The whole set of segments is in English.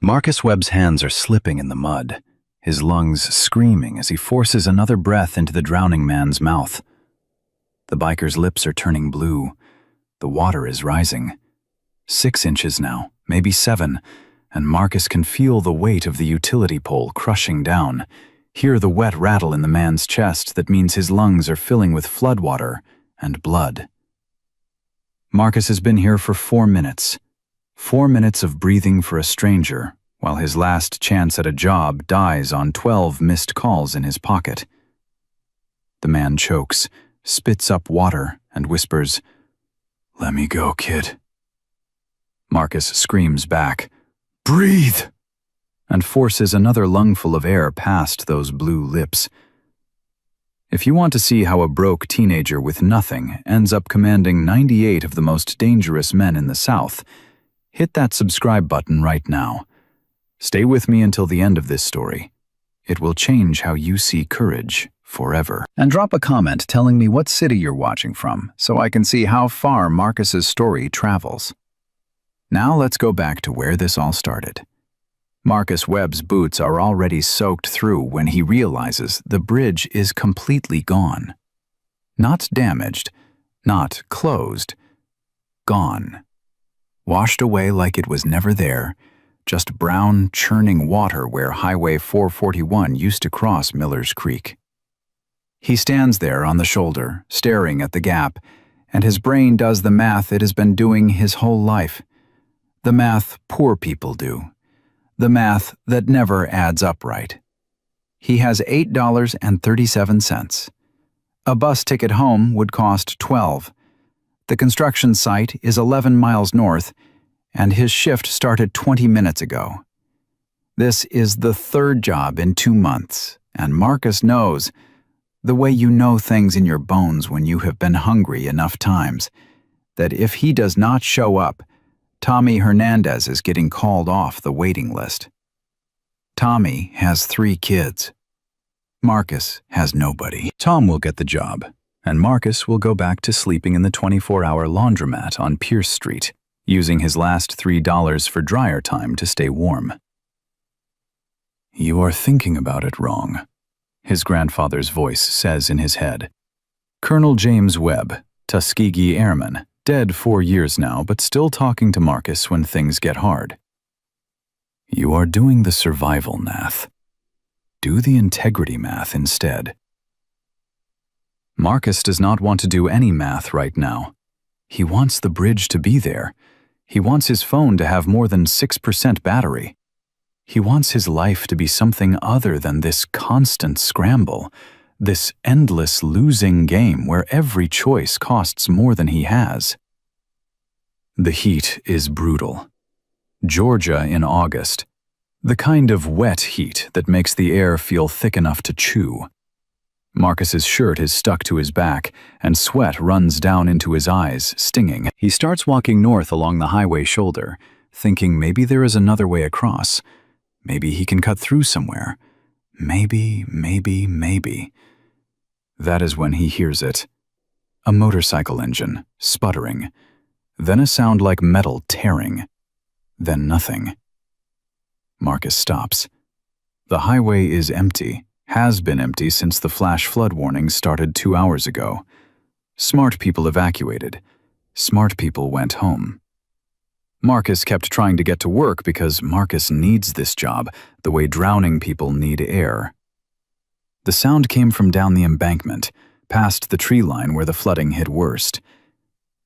Marcus Webb's hands are slipping in the mud, his lungs screaming as he forces another breath into the drowning man's mouth. The biker's lips are turning blue. The water is rising. 6 inches now, maybe 7, and Marcus can feel the weight of the utility pole crushing down, hear the wet rattle in the man's chest that means his lungs are filling with floodwater and blood. Marcus has been here for 4 minutes. 4 minutes of breathing for a stranger, while his last chance at a job dies on 12 missed calls in his pocket. The man chokes, spits up water, and whispers, "Let me go, kid." Marcus screams back, "Breathe!" and forces another lungful of air past those blue lips. If you want to see how a broke teenager with nothing ends up commanding 98 of the most dangerous men in the South, hit that subscribe button right now. Stay with me until the end of this story. It will change how you see courage forever. And drop a comment telling me what city you're watching from, so I can see how far Marcus's story travels. Now let's go back to where this all started. Marcus Webb's boots are already soaked through when he realizes the bridge is completely gone. Not damaged, not closed, gone. Washed away like it was never there, just brown, churning water where Highway 441 used to cross Miller's Creek. He stands there on the shoulder, staring at the gap, and his brain does the math it has been doing his whole life. The math poor people do. The math that never adds up right. He has $8.37. A bus ticket home would cost $12. The construction site is 11 miles north, and his shift started 20 minutes ago. This is the 3rd job in 2 months, and Marcus knows, the way you know things in your bones when you have been hungry enough times, that if he does not show up, Tommy Hernandez is getting called off the waiting list. Tommy has 3 kids. Marcus has nobody. Tom will get the job, and Marcus will go back to sleeping in the 24-hour laundromat on Pierce Street, using his last $3 for dryer time to stay warm. "You are thinking about it wrong," his grandfather's voice says in his head. Colonel James Webb, Tuskegee Airman, dead 4 years now, but still talking to Marcus when things get hard. "You are doing the survival math. Do the integrity math instead." Marcus does not want to do any math right now. He wants the bridge to be there. He wants his phone to have more than 6% battery. He wants his life to be something other than this constant scramble, this endless losing game where every choice costs more than he has. The heat is brutal. Georgia in August. The kind of wet heat that makes the air feel thick enough to chew. Marcus's shirt is stuck to his back, and sweat runs down into his eyes, stinging. He starts walking north along the highway shoulder, thinking maybe there is another way across. Maybe he can cut through somewhere. Maybe. That is when he hears it. A motorcycle engine, sputtering. Then a sound like metal tearing. Then nothing. Marcus stops. The highway is empty, has been empty since the flash flood warning started 2 hours ago. Smart people evacuated. Smart people went home. Marcus kept trying to get to work because Marcus needs this job, the way drowning people need air. The sound came from down the embankment, past the tree line where the flooding hit worst.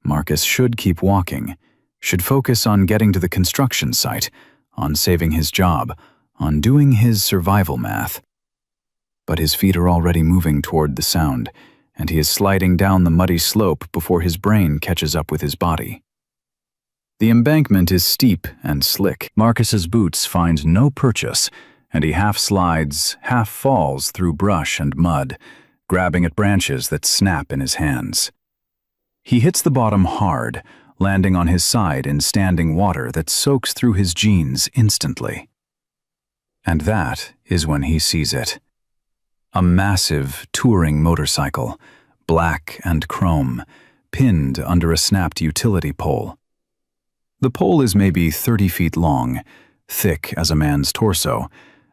Marcus should keep walking, should focus on getting to the construction site, on saving his job, on doing his survival math. But his feet are already moving toward the sound, and he is sliding down the muddy slope before his brain catches up with his body. The embankment is steep and slick. Marcus's boots find no purchase, and he half slides, half falls through brush and mud, grabbing at branches that snap in his hands. He hits the bottom hard, landing on his side in standing water that soaks through his jeans instantly. And that is when he sees it. A massive touring motorcycle, black and chrome, pinned under a snapped utility pole. The pole is maybe 30 feet long, thick as a man's torso,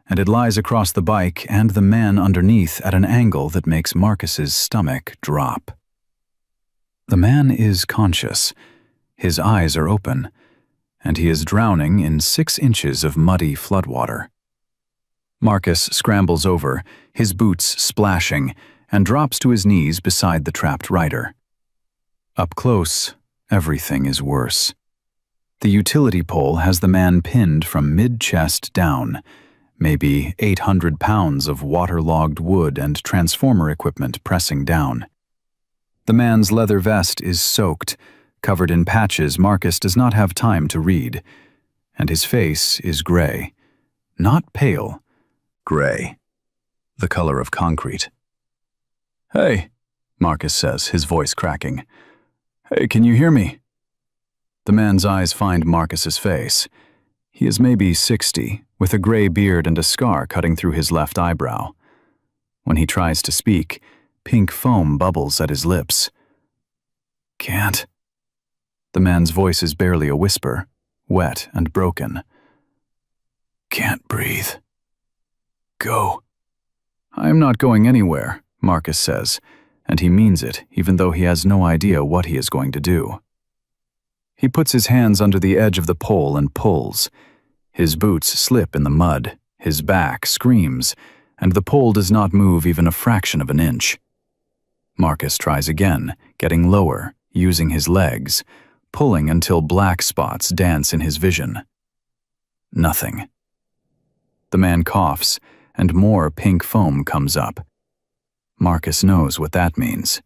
and it lies across the bike and the man underneath at an angle that makes Marcus's stomach drop. The man is conscious. His eyes are open, and he is drowning in 6 inches of muddy floodwater. Marcus scrambles over, his boots splashing, and drops to his knees beside the trapped rider. Up close, everything is worse. The utility pole has the man pinned from mid-chest down, maybe 800 pounds of waterlogged wood and transformer equipment pressing down. The man's leather vest is soaked, covered in patches Marcus does not have time to read, and his face is gray. Not pale, gray, the color of concrete. "Hey," Marcus says, his voice cracking. "Hey, can you hear me?" The man's eyes find Marcus's face. He is maybe 60, with a gray beard and a scar cutting through his left eyebrow. When he tries to speak, pink foam bubbles at his lips. "Can't." The man's voice is barely a whisper, wet and broken. "Can't breathe. Go." "I am not going anywhere," Marcus says, and he means it, even though he has no idea what he is going to do. He puts his hands under the edge of the pole and pulls. His boots slip in the mud, his back screams, and the pole does not move even a fraction of an inch. Marcus tries again, getting lower, using his legs, pulling until black spots dance in his vision. Nothing. The man coughs, and more pink foam comes up. Marcus knows what that means.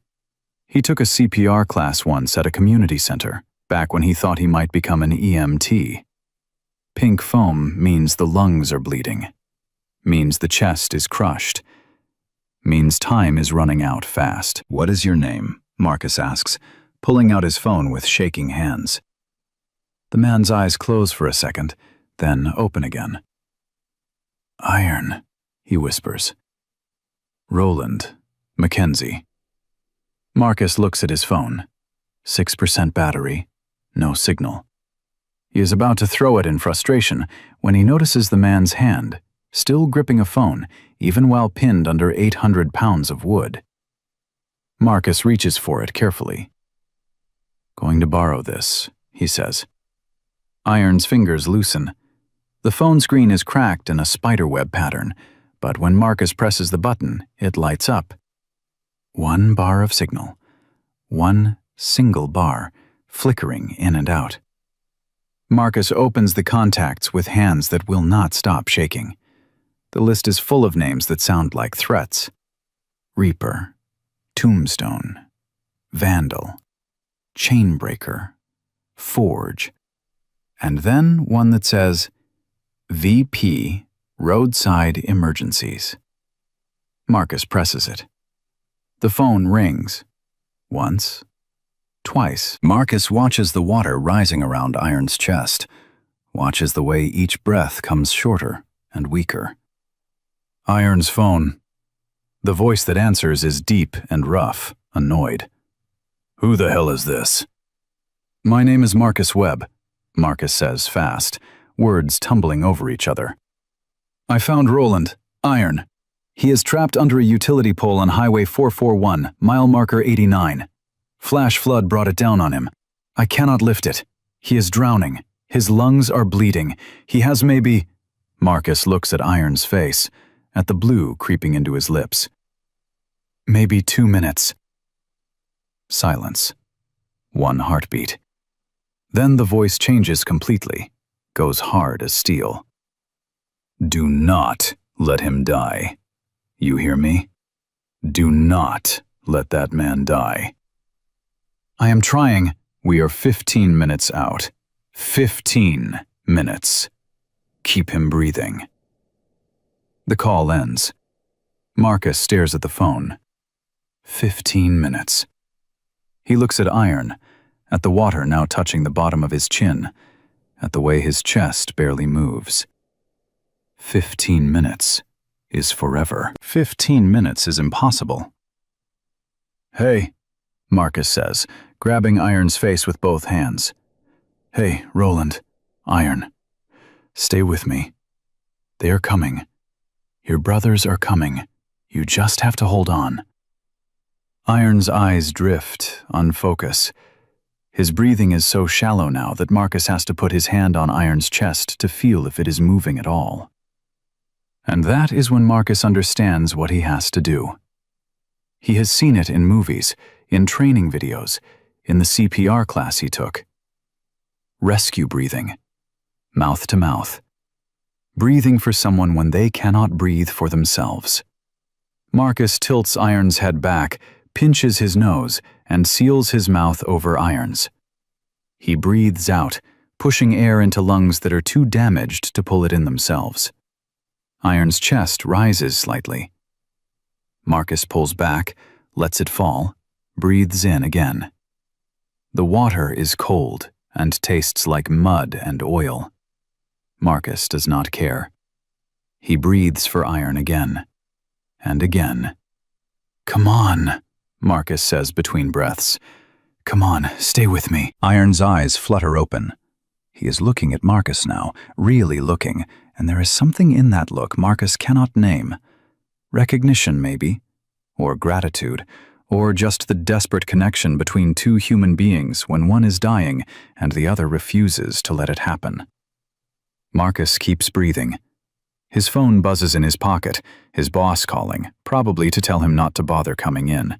He took a CPR class once at a community center, back when he thought he might become an EMT. Pink foam means the lungs are bleeding, means the chest is crushed, means time is running out fast. "What is your name?" Marcus asks, pulling out his phone with shaking hands. The man's eyes close for a second, then open again. "Iron," he whispers. "Roland, Mackenzie." Marcus looks at his phone. 6% battery, no signal. He is about to throw it in frustration when he notices the man's hand, still gripping a phone, even while pinned under 800 pounds of wood. Marcus reaches for it carefully. "Going to borrow this," he says. Iron's fingers loosen. The phone screen is cracked in a spiderweb pattern, but when Marcus presses the button, it lights up. 1 bar of signal. 1 single bar, flickering in and out. Marcus opens the contacts with hands that will not stop shaking. The list is full of names that sound like threats. Reaper, Tombstone, Vandal, Chainbreaker, Forge, and then one that says, VP, Roadside Emergencies. Marcus presses it. The phone rings. Once, twice. Marcus watches the water rising around Iron's chest, watches the way each breath comes shorter and weaker. Iron's phone. The voice that answers is deep and rough, annoyed. "Who the hell is this?" "My name is Marcus Webb," Marcus says fast, words tumbling over each other. "I found Roland, Iron. He is trapped under a utility pole on Highway 441, mile marker 89. Flash flood brought it down on him. I cannot lift it. He is drowning. His lungs are bleeding. He has maybe—" Marcus looks at Iron's face, at the blue creeping into his lips. "Maybe 2 minutes." Silence. 1 heartbeat. Then the voice changes completely, goes hard as steel. "Do not let him die. You hear me? Do not let that man die." "I am trying." "We are 15 minutes out. 15 minutes. Keep him breathing." The call ends. Marcus stares at the phone. 15 minutes. He looks at Iron, at the water now touching the bottom of his chin, at the way his chest barely moves. 15 minutes is forever. 15 minutes is impossible. "Hey," Marcus says, grabbing Iron's face with both hands. "Hey, Roland, Iron. Stay with me. They are coming. Your brothers are coming. You just have to hold on. Iron's eyes drift, unfocus. His breathing is so shallow now that Marcus has to put his hand on Iron's chest to feel if it is moving at all. And that is when Marcus understands what he has to do. He has seen it in movies, in training videos, in the CPR class he took. Rescue breathing. Mouth to mouth. Breathing for someone when they cannot breathe for themselves. Marcus tilts Iron's head back, pinches his nose, and seals his mouth over Iron's. He breathes out, pushing air into lungs that are too damaged to pull it in themselves. Iron's chest rises slightly. Marcus pulls back, lets it fall, breathes in again. The water is cold and tastes like mud and oil. Marcus does not care. He breathes for Iron again. And again. "Come on," Marcus says between breaths. "Come on, stay with me." Iron's eyes flutter open. He is looking at Marcus now, really looking, and there is something in that look Marcus cannot name. Recognition, maybe, or gratitude, or just the desperate connection between two human beings when one is dying and the other refuses to let it happen. Marcus keeps breathing. His phone buzzes in his pocket, his boss calling, probably to tell him not to bother coming in.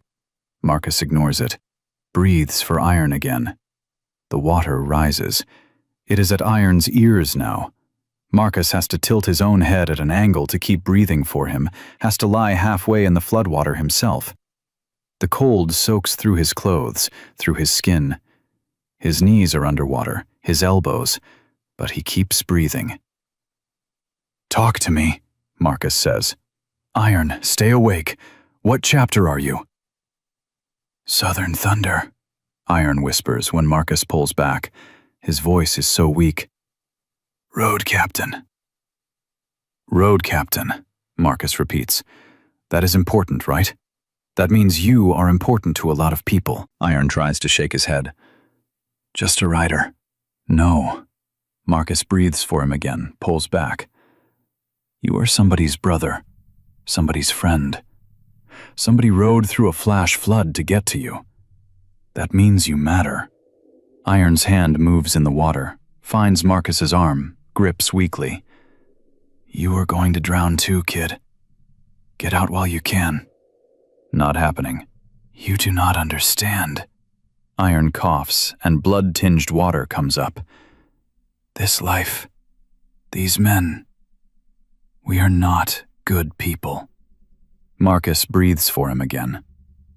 Marcus ignores it, breathes for Iron again. The water rises. It is at Iron's ears now. Marcus has to tilt his own head at an angle to keep breathing for him, has to lie halfway in the floodwater himself. The cold soaks through his clothes, through his skin. His knees are underwater, his elbows, but he keeps breathing. "Talk to me," Marcus says. "Iron, stay awake. What chapter are you?" "Southern Thunder," Iron whispers when Marcus pulls back. His voice is so weak. "Road Captain." "Road Captain," Marcus repeats. "That is important, right? That means you are important to a lot of people." Iron tries to shake his head. "Just a rider." "No." Marcus breathes for him again, pulls back. "You are somebody's brother, somebody's friend. Somebody rode through a flash flood to get to you. That means you matter." Iron's hand moves in the water, finds Marcus's arm, grips weakly. "You are going to drown too, kid. Get out while you can." Not happening. "You do not understand." Iron coughs, and blood-tinged water comes up. "This life, these men, we are not good people." Marcus breathes for him again.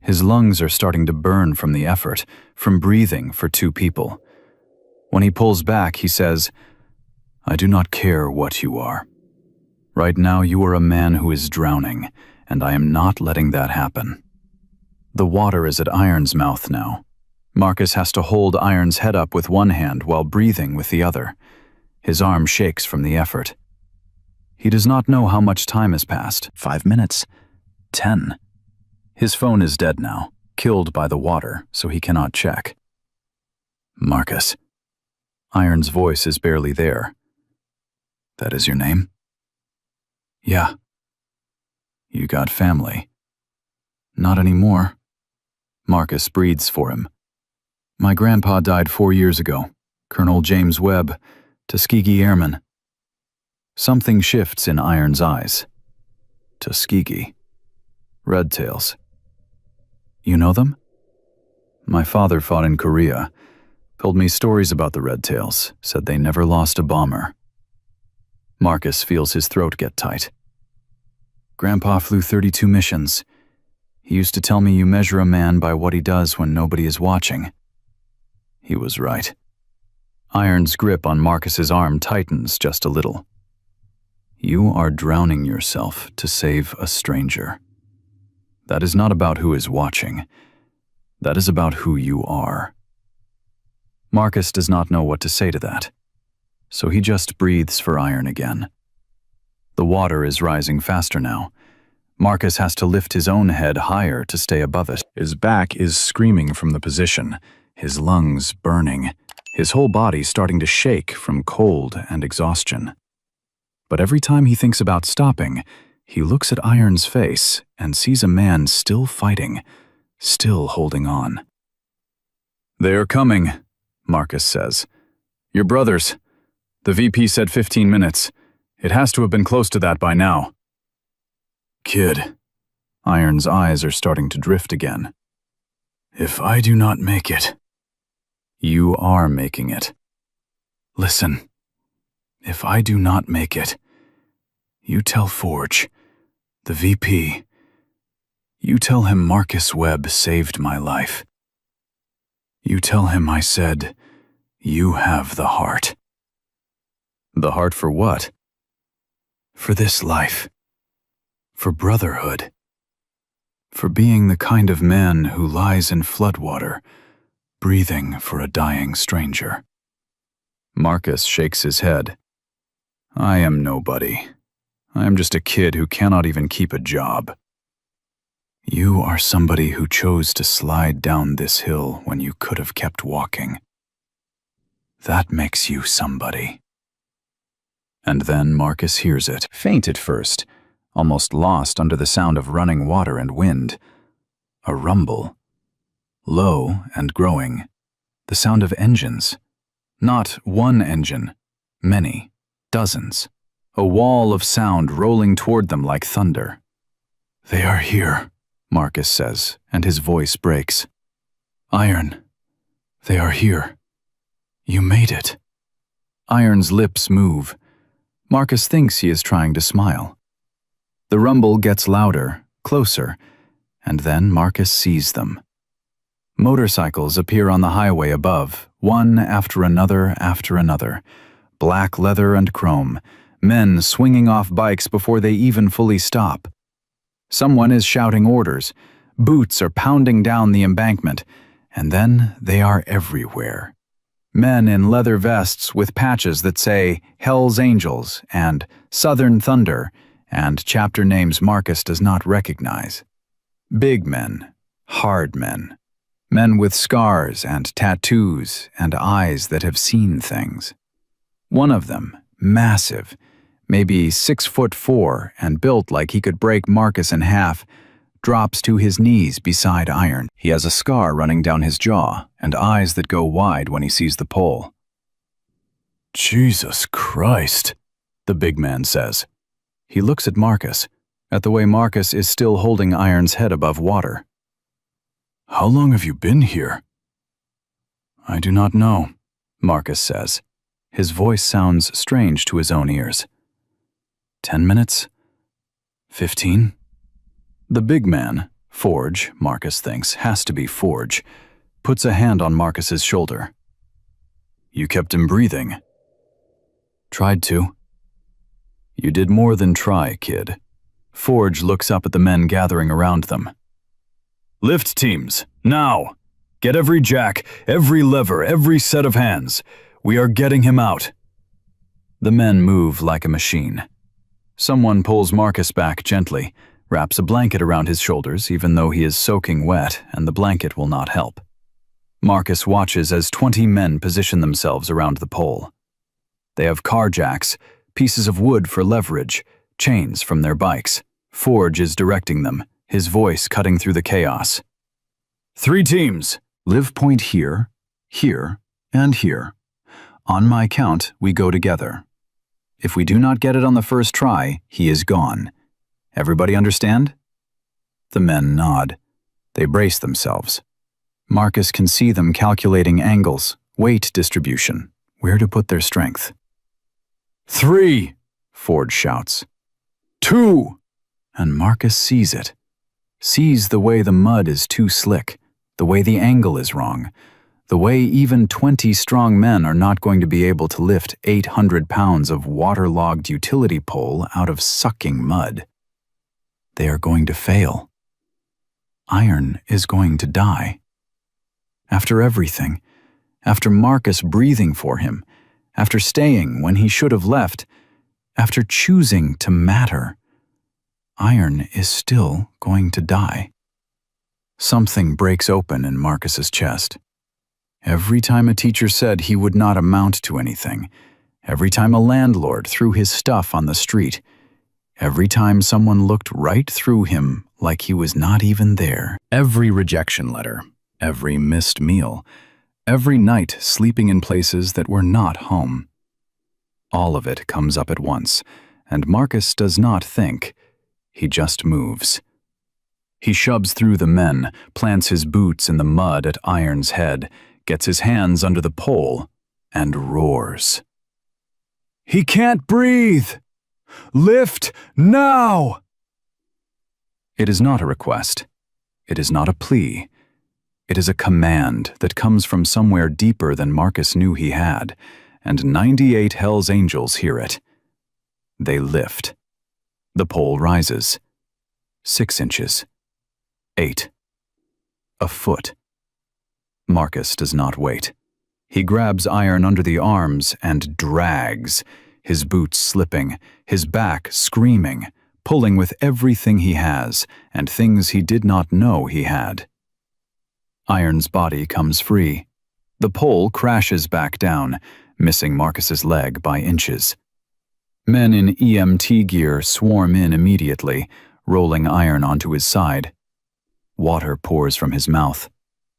His lungs are starting to burn from the effort, from breathing for two people. When he pulls back, he says, "I do not care what you are. Right now you are a man who is drowning, and I am not letting that happen." The water is at Iron's mouth now. Marcus has to hold Iron's head up with one hand while breathing with the other. His arm shakes from the effort. He does not know how much time has passed. 5 minutes? 10. His phone is dead now, killed by the water, so he cannot check. "Marcus." Iron's voice is barely there. "That is your name?" "Yeah." "You got family?" "Not anymore." Marcus breathes for him. "My grandpa died 4 years ago, Colonel James Webb, Tuskegee Airman." Something shifts in Iron's eyes. Tuskegee. Redtails. "You know them?" "My father fought in Korea. Told me stories about the Redtails, said they never lost a bomber." Marcus feels his throat get tight. "Grandpa flew 32 missions. He used to tell me you measure a man by what he does when nobody is watching." He was right. Iron's grip on Marcus's arm tightens just a little. "You are drowning yourself to save a stranger. That is not about who is watching. That is about who you are." Marcus does not know what to say to that, so he just breathes for Iron again. The water is rising faster now. Marcus has to lift his own head higher to stay above it. His back is screaming from the position, his lungs burning, his whole body starting to shake from cold and exhaustion. But every time he thinks about stopping, he looks at Iron's face and sees a man still fighting, still holding on. "They are coming," Marcus says. "Your brothers. The VP said 15 minutes. It has to have been close to that by now." "Kid," Iron's eyes are starting to drift again. "If I do not make it..." "You are making it. Listen, if I do not make it, you tell Forge, the VP, you tell him Marcus Webb saved my life. You tell him I said, you have the heart." "The heart for what?" "For this life. For brotherhood. For being the kind of man who lies in floodwater, breathing for a dying stranger." Marcus shakes his head. "I am nobody. I am just a kid who cannot even keep a job." "You are somebody who chose to slide down this hill when you could have kept walking. That makes you somebody." And then Marcus hears it, faint at first, almost lost under the sound of running water and wind. A rumble. Low and growing. The sound of engines. Not one engine. Many. Dozens. A wall of sound rolling toward them like thunder. "They are here," Marcus says, and his voice breaks. "Iron, they are here. You made it." Iron's lips move. Marcus thinks he is trying to smile. The rumble gets louder, closer, and then Marcus sees them. Motorcycles appear on the highway above, one after another, black leather and chrome, men swinging off bikes before they even fully stop. Someone is shouting orders, boots are pounding down the embankment, and then they are everywhere. Men in leather vests with patches that say Hell's Angels and Southern Thunder and chapter names Marcus does not recognize. Big men, hard men, men with scars and tattoos and eyes that have seen things. One of them, massive, maybe 6'4" and built like he could break Marcus in half, drops to his knees beside Iron. He has a scar running down his jaw and eyes that go wide when he sees the pole. "Jesus Christ," the big man says. He looks at Marcus, at the way Marcus is still holding Iron's head above water. "How long have you been here?" "I do not know," Marcus says. His voice sounds strange to his own ears. 10 minutes? 15? The big man, Forge, Marcus thinks, has to be Forge, puts a hand on Marcus's shoulder. "You kept him breathing." "Tried to." "You did more than try, kid." Forge looks up at the men gathering around them. "Lift teams, now! Get every jack, every lever, every set of hands. We are getting him out." The men move like a machine. Someone pulls Marcus back gently, wraps a blanket around his shoulders even though he is soaking wet and the blanket will not help. Marcus watches as 20 men position themselves around the pole. They have car jacks, pieces of wood for leverage, chains from their bikes. Forge is directing them, his voice cutting through the chaos. 3 teams. Live point here, here, and here. On my count, we go together. If we do not get it on the first try, he is gone. Everybody understand? The men nod. They brace themselves. Marcus can see them calculating angles, weight distribution, where to put their strength. 3, Forge shouts. 2, and Marcus sees it. Sees the way the mud is too slick, the way the angle is wrong, the way even 20 strong men are not going to be able to lift 800 pounds of waterlogged utility pole out of sucking mud. They are going to fail. Iron is going to die. After everything, after Marcus breathing for him, after staying when he should have left, after choosing to matter, Iron is still going to die. Something breaks open in Marcus's chest. Every time a teacher said he would not amount to anything, every time a landlord threw his stuff on the street, every time someone looked right through him like he was not even there. Every rejection letter, every missed meal, every night sleeping in places that were not home. All of it comes up at once, and Marcus does not think. He just moves. He shoves through the men, plants his boots in the mud at Iron's head, gets his hands under the pole, and roars. "He can't breathe! Lift now!" It is not a request. It is not a plea. It is a command that comes from somewhere deeper than Marcus knew he had, and 98 Hell's Angels hear it. They lift. The pole rises. 6 inches. 8. A foot. Marcus does not wait. He grabs Iron under the arms and drags, his boots slipping, his back screaming, pulling with everything he has and things he did not know he had. Iron's body comes free. The pole crashes back down, missing Marcus's leg by inches. Men in EMT gear swarm in immediately, rolling Iron onto his side. Water pours from his mouth.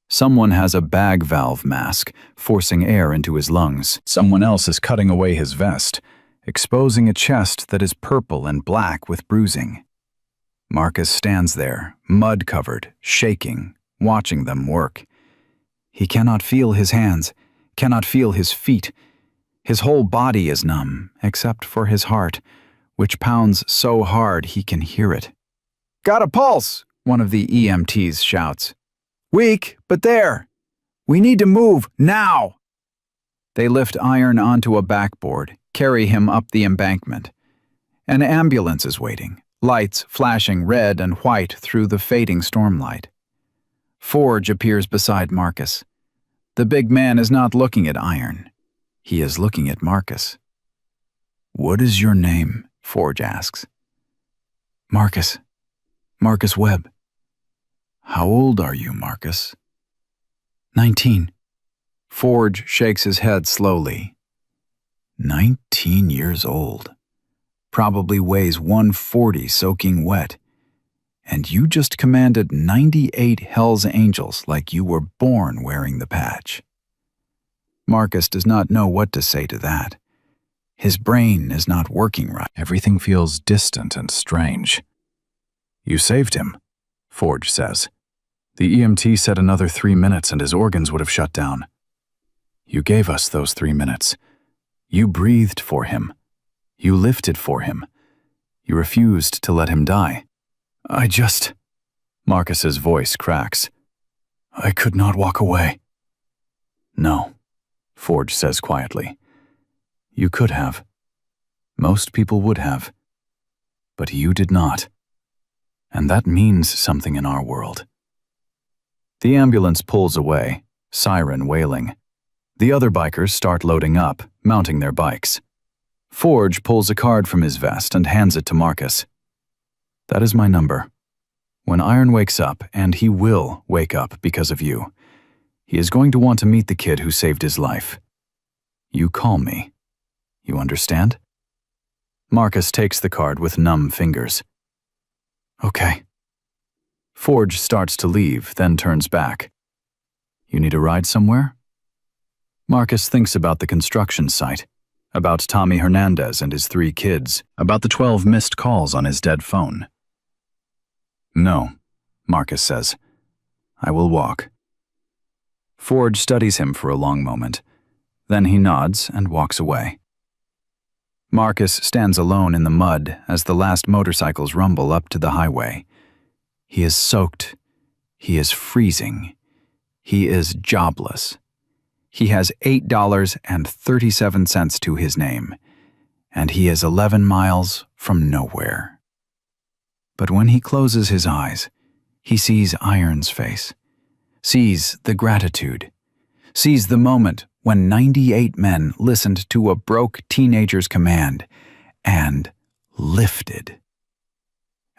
Someone has a bag valve mask, forcing air into his lungs. Someone else is cutting away his vest, exposing a chest that is purple and black with bruising. Marcus stands there, mud-covered, shaking, watching them work. He cannot feel his hands, cannot feel his feet. His whole body is numb, except for his heart, which pounds so hard he can hear it. "Got a pulse!" one of the EMTs shouts. "Weak, but there. We need to move, now!" They lift Iron onto a backboard, carry him up the embankment. An ambulance is waiting, lights flashing red and white through the fading stormlight. Forge appears beside Marcus. The big man is not looking at Iron. He is looking at Marcus. "What is your name?" Forge asks. "Marcus. Marcus Webb." "How old are you, Marcus?" 19. Forge shakes his head slowly. 19 years old. Probably weighs 140 soaking wet. And you just commanded 98 Hell's Angels like you were born wearing the patch. Marcus does not know what to say to that. His brain is not working right. Everything feels distant and strange. "You saved him," Forge says. "The EMT said another 3 minutes and his organs would have shut down. You gave us those 3 minutes. You breathed for him. You lifted for him. You refused to let him die." Marcus's voice cracks. "I could not walk away." "No," Forge says quietly. "You could have. Most people would have. But you did not. And that means something in our world." The ambulance pulls away, siren wailing. The other bikers start loading up, mounting their bikes. Forge pulls a card from his vest and hands it to Marcus. "That is my number. When Iron wakes up, and he will wake up because of you, he is going to want to meet the kid who saved his life. You call me. You understand?" Marcus takes the card with numb fingers. "Okay." Forge starts to leave, then turns back. "You need a ride somewhere?" Marcus thinks about the construction site, about Tommy Hernandez and his 3 kids, about the 12 missed calls on his dead phone. "No," Marcus says. "I will walk." Forge studies him for a long moment. Then he nods and walks away. Marcus stands alone in the mud as the last motorcycles rumble up to the highway. He is soaked. He is freezing. He is jobless. He has $8.37 to his name, and he is 11 miles from nowhere. But when he closes his eyes, he sees Iron's face, sees the gratitude, sees the moment when 98 men listened to a broke teenager's command and lifted.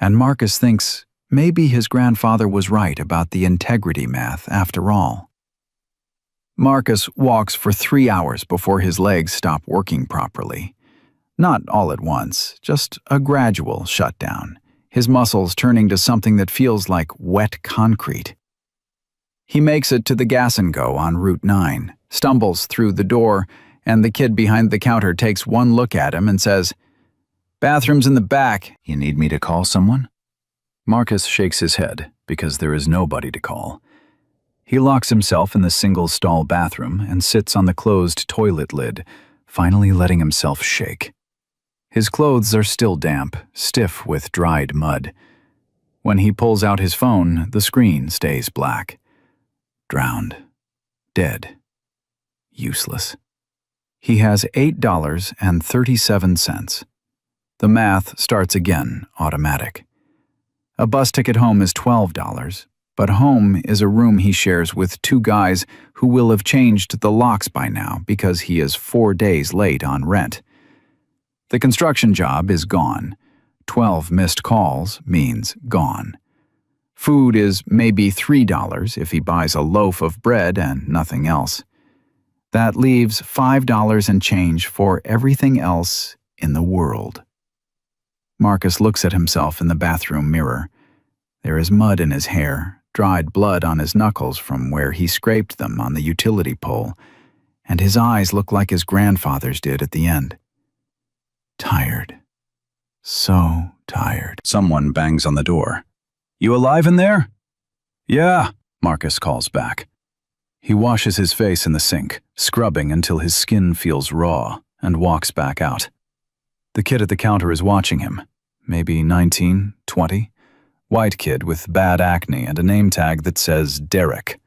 And Marcus thinks maybe his grandfather was right about the integrity math after all. Marcus walks for 3 hours before his legs stop working properly. Not all at once, just a gradual shutdown, his muscles turning to something that feels like wet concrete. He makes it to the Gas and Go on Route 9, stumbles through the door, and the kid behind the counter takes one look at him and says, "Bathroom's in the back. You need me to call someone?" Marcus shakes his head because there is nobody to call. He locks himself in the single-stall bathroom and sits on the closed toilet lid, finally letting himself shake. His clothes are still damp, stiff with dried mud. When he pulls out his phone, the screen stays black. Drowned. Dead. Useless. He has $8.37. The math starts again, automatic. A bus ticket home is $12, but home is a room he shares with 2 guys who will have changed the locks by now because he is 4 days late on rent. The construction job is gone. 12 missed calls means gone. Food is maybe $3 if he buys a loaf of bread and nothing else. That leaves $5 and change for everything else in the world. Marcus looks at himself in the bathroom mirror. There is mud in his hair, dried blood on his knuckles from where he scraped them on the utility pole, and his eyes look like his grandfather's did at the end. Tired. So tired. Someone bangs on the door. "You alive in there?" "Yeah," Marcus calls back. He washes his face in the sink, scrubbing until his skin feels raw, and walks back out. The kid at the counter is watching him, maybe 19, 20. White kid with bad acne and a name tag that says Derek.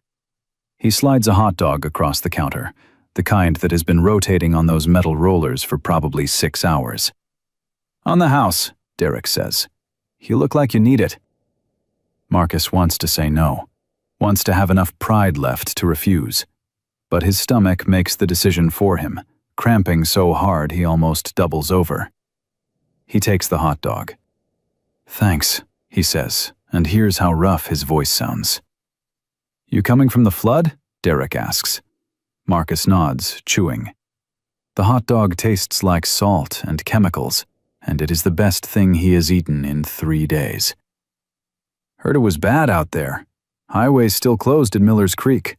He slides a hot dog across the counter, the kind that has been rotating on those metal rollers for probably 6 hours. "On the house," Derek says. "You look like you need it." Marcus wants to say no, wants to have enough pride left to refuse. But his stomach makes the decision for him, cramping so hard he almost doubles over. He takes the hot dog. "Thanks," he says, and hears how rough his voice sounds. "You coming from the flood?" Derek asks. Marcus nods, chewing. The hot dog tastes like salt and chemicals, and it is the best thing he has eaten in 3 days. "Heard it was bad out there. Highway's still closed at Miller's Creek."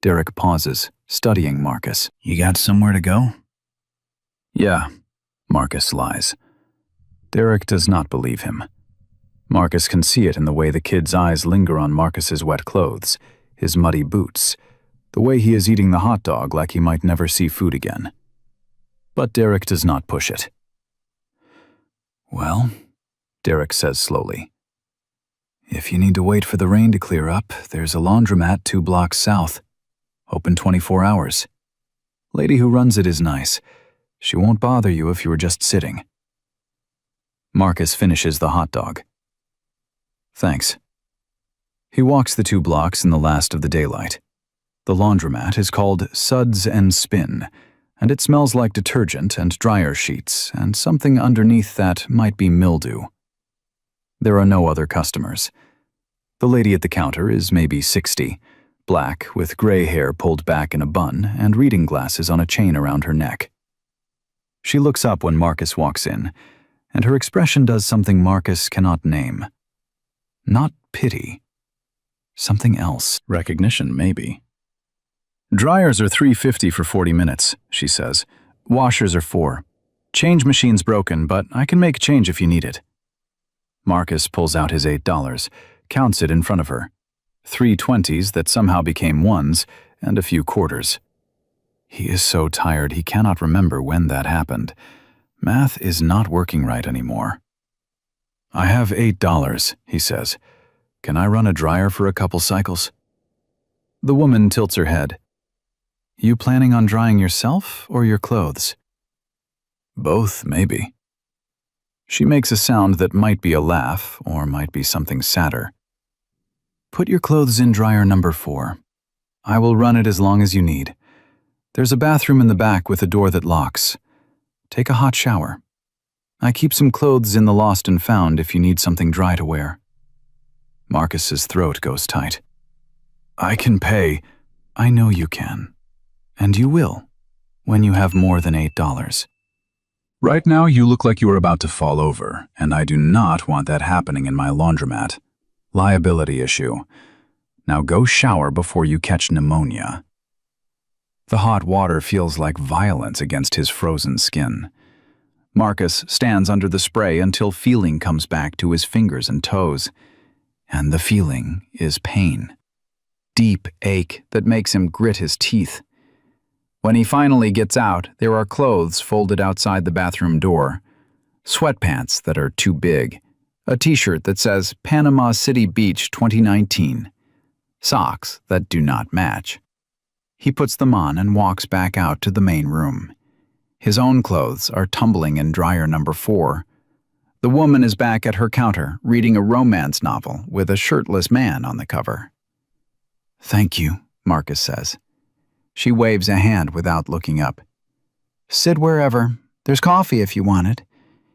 Derek pauses, studying Marcus. "You got somewhere to go?" "Yeah," Marcus lies. Derek does not believe him. Marcus can see it in the way the kid's eyes linger on Marcus's wet clothes, his muddy boots, the way he is eating the hot dog like he might never see food again. But Derek does not push it. "Well," Derek says slowly, "if you need to wait for the rain to clear up, there's a laundromat 2 blocks south. Open 24 hours. Lady who runs it is nice. She won't bother you if you were just sitting." Marcus finishes the hot dog. "Thanks." He walks the 2 blocks in the last of the daylight. The laundromat is called Suds and Spin, and it smells like detergent and dryer sheets and something underneath that might be mildew. There are no other customers. The lady at the counter is maybe 60, black with gray hair pulled back in a bun and reading glasses on a chain around her neck. She looks up when Marcus walks in, and her expression does something Marcus cannot name. Not pity. Something else. Recognition, maybe. "Dryers are $3.50 for 40 minutes, she says. "Washers are $4. Change machine's broken, but I can make change if you need it." Marcus pulls out his $8, counts it in front of her. 3 20s that somehow became 1s, and a few quarters. He is so tired he cannot remember when that happened. Math is not working right anymore. "I have $8, he says. "Can I run a dryer for a couple cycles?" The woman tilts her head. "You planning on drying yourself or your clothes?" "Both, maybe." She makes a sound that might be a laugh or might be something sadder. "Put your clothes in dryer number 4. I will run it as long as you need. There's a bathroom in the back with a door that locks. Take a hot shower. I keep some clothes in the lost and found if you need something dry to wear." Marcus's throat goes tight. "I can pay." I know you can. And you will, when you have more than $8. Right now, you look like you are about to fall over, and I do not want that happening in my laundromat. Liability issue. Now go shower before you catch pneumonia. The hot water feels like violence against his frozen skin. Marcus stands under the spray until feeling comes back to his fingers and toes. And the feeling is pain. Deep ache that makes him grit his teeth. When he finally gets out, there are clothes folded outside the bathroom door. Sweatpants that are too big. A t-shirt that says Panama City Beach 2019. Socks that do not match. He puts them on and walks back out to the main room. His own clothes are tumbling in dryer number 4. The woman is back at her counter, reading a romance novel with a shirtless man on the cover. "Thank you," Marcus says. She waves a hand without looking up. "Sit wherever. There's coffee if you want it.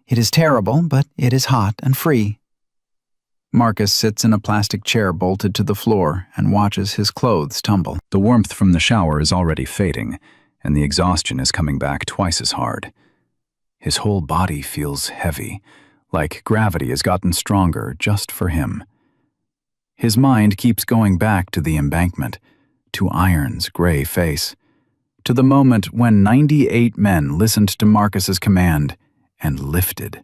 It is terrible, but it is hot and free." Marcus sits in a plastic chair bolted to the floor and watches his clothes tumble. The warmth from the shower is already fading, and the exhaustion is coming back twice as hard. His whole body feels heavy, like gravity has gotten stronger just for him. His mind keeps going back to the embankment, to Iron's gray face, to the moment when 98 men listened to Marcus's command and lifted.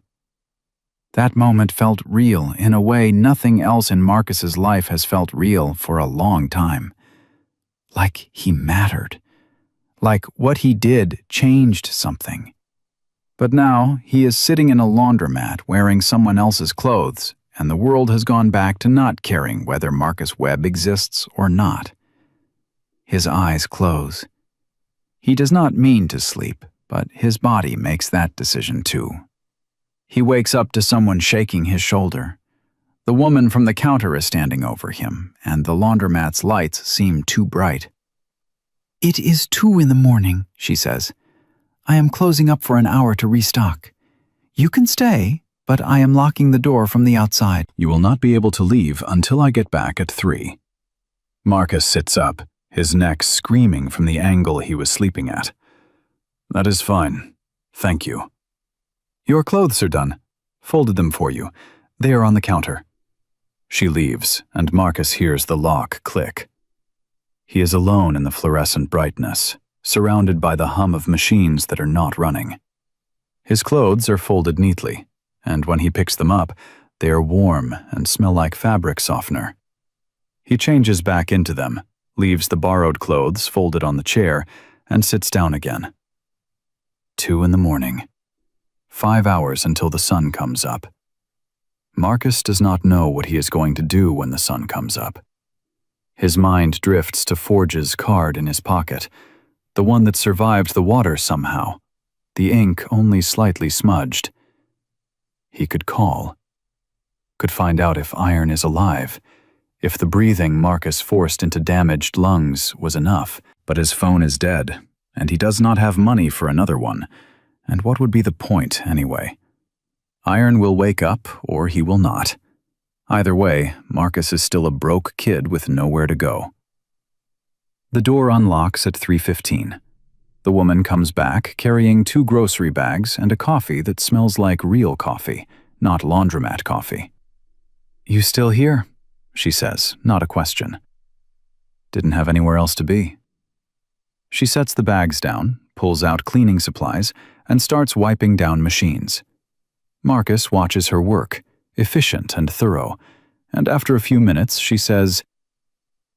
That moment felt real in a way nothing else in Marcus's life has felt real for a long time. Like he mattered. Like what he did changed something. But now he is sitting in a laundromat wearing someone else's clothes, and the world has gone back to not caring whether Marcus Webb exists or not. His eyes close. He does not mean to sleep, but his body makes that decision too. He wakes up to someone shaking his shoulder. The woman from the counter is standing over him, and the laundromat's lights seem too bright. "It is 2 in the morning," she says. "I am closing up for an hour to restock. You can stay, but I am locking the door from the outside." "You will not be able to leave until I get back at 3. Marcus sits up, his neck screaming from the angle he was sleeping at. "That is fine. Thank you." "Your clothes are done. Folded them for you. They are on the counter." She leaves, and Marcus hears the lock click. He is alone in the fluorescent brightness, surrounded by the hum of machines that are not running. His clothes are folded neatly, and when he picks them up, they are warm and smell like fabric softener. He changes back into them, leaves the borrowed clothes folded on the chair, and sits down again. 2 in the morning. 5 hours until the sun comes up. Marcus does not know what he is going to do when the sun comes up. His mind drifts to Forge's card in his pocket, the one that survived the water somehow, the ink only slightly smudged. He could call. Could find out if Iron is alive, if the breathing Marcus forced into damaged lungs was enough. But his phone is dead, and he does not have money for another one. And what would be the point, anyway? Iron will wake up, or he will not. Either way, Marcus is still a broke kid with nowhere to go. The door unlocks at 3:15. The woman comes back, carrying 2 grocery bags and a coffee that smells like real coffee, not laundromat coffee. "You still here?" she says, not a question. "Didn't have anywhere else to be." She sets the bags down, pulls out cleaning supplies, and starts wiping down machines. Marcus watches her work, efficient and thorough, and after a few minutes she says,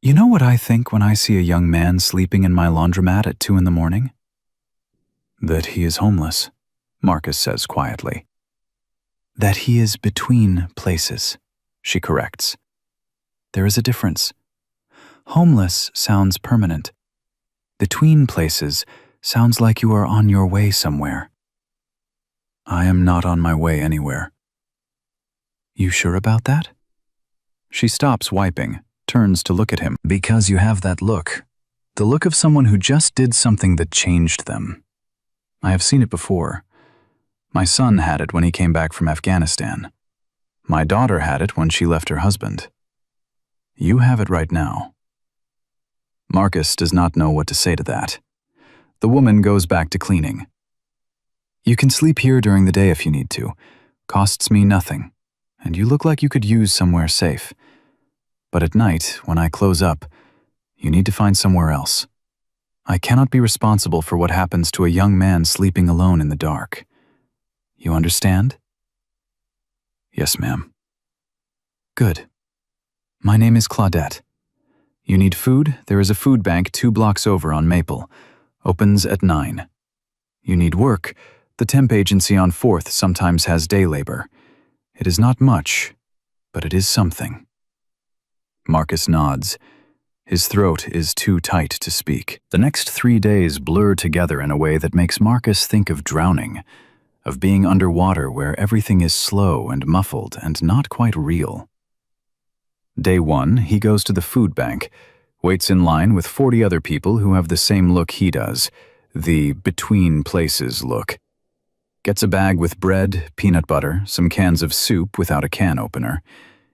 "You know what I think when I see a young man sleeping in my laundromat at 2 in the morning?" "That he is homeless," Marcus says quietly. "That he is between places," she corrects. "There is a difference. Homeless sounds permanent. Between places sounds like you are on your way somewhere." "I am not on my way anywhere." "You sure about that?" She stops wiping, turns to look at him. "Because you have that look. The look of someone who just did something that changed them. I have seen it before. My son had it when he came back from Afghanistan. My daughter had it when she left her husband. You have it right now." Marcus does not know what to say to that. The woman goes back to cleaning. You can sleep here during the day if you need to. Costs me nothing. And you look like you could use somewhere safe. But at night, when I close up, you need to find somewhere else. I cannot be responsible for what happens to a young man sleeping alone in the dark. You understand? Yes, ma'am. Good. My name is Claudette. You need food? There is a food bank 2 blocks over on Maple. Opens at 9. You need work? The temp agency on 4th sometimes has day labor. It is not much, but it is something. Marcus nods. His throat is too tight to speak. The next 3 days blur together in a way that makes Marcus think of drowning, of being underwater where everything is slow and muffled and not quite real. Day 1, he goes to the food bank, waits in line with 40 other people who have the same look he does, the between places look. Gets a bag with bread, peanut butter, some cans of soup without a can opener.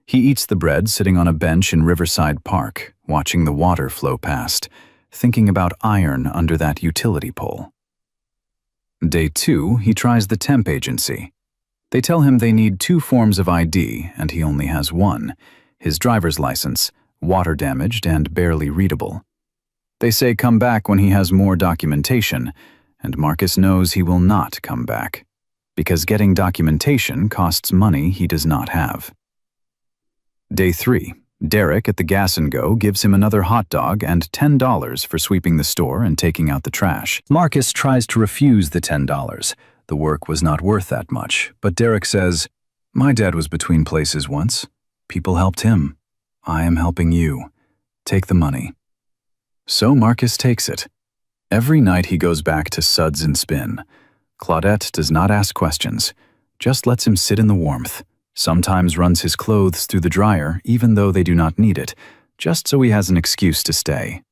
He eats the bread sitting on a bench in Riverside Park, watching the water flow past, thinking about iron under that utility pole. Day 2, he tries the temp agency. They tell him they need 2 forms of ID, and he only has 1, his driver's license, water damaged and barely readable. They say come back when he has more documentation, and Marcus knows he will not come back, because getting documentation costs money he does not have. Day 3, Derek at the Gas & Go gives him another hot dog and $10 for sweeping the store and taking out the trash. Marcus tries to refuse the $10. The work was not worth that much, but Derek says, "My dad was between places once. People helped him. I am helping you. Take the money." So Marcus takes it. Every night he goes back to suds and spin. Claudette does not ask questions, just lets him sit in the warmth. Sometimes runs his clothes through the dryer even though they do not need it, just so he has an excuse to stay.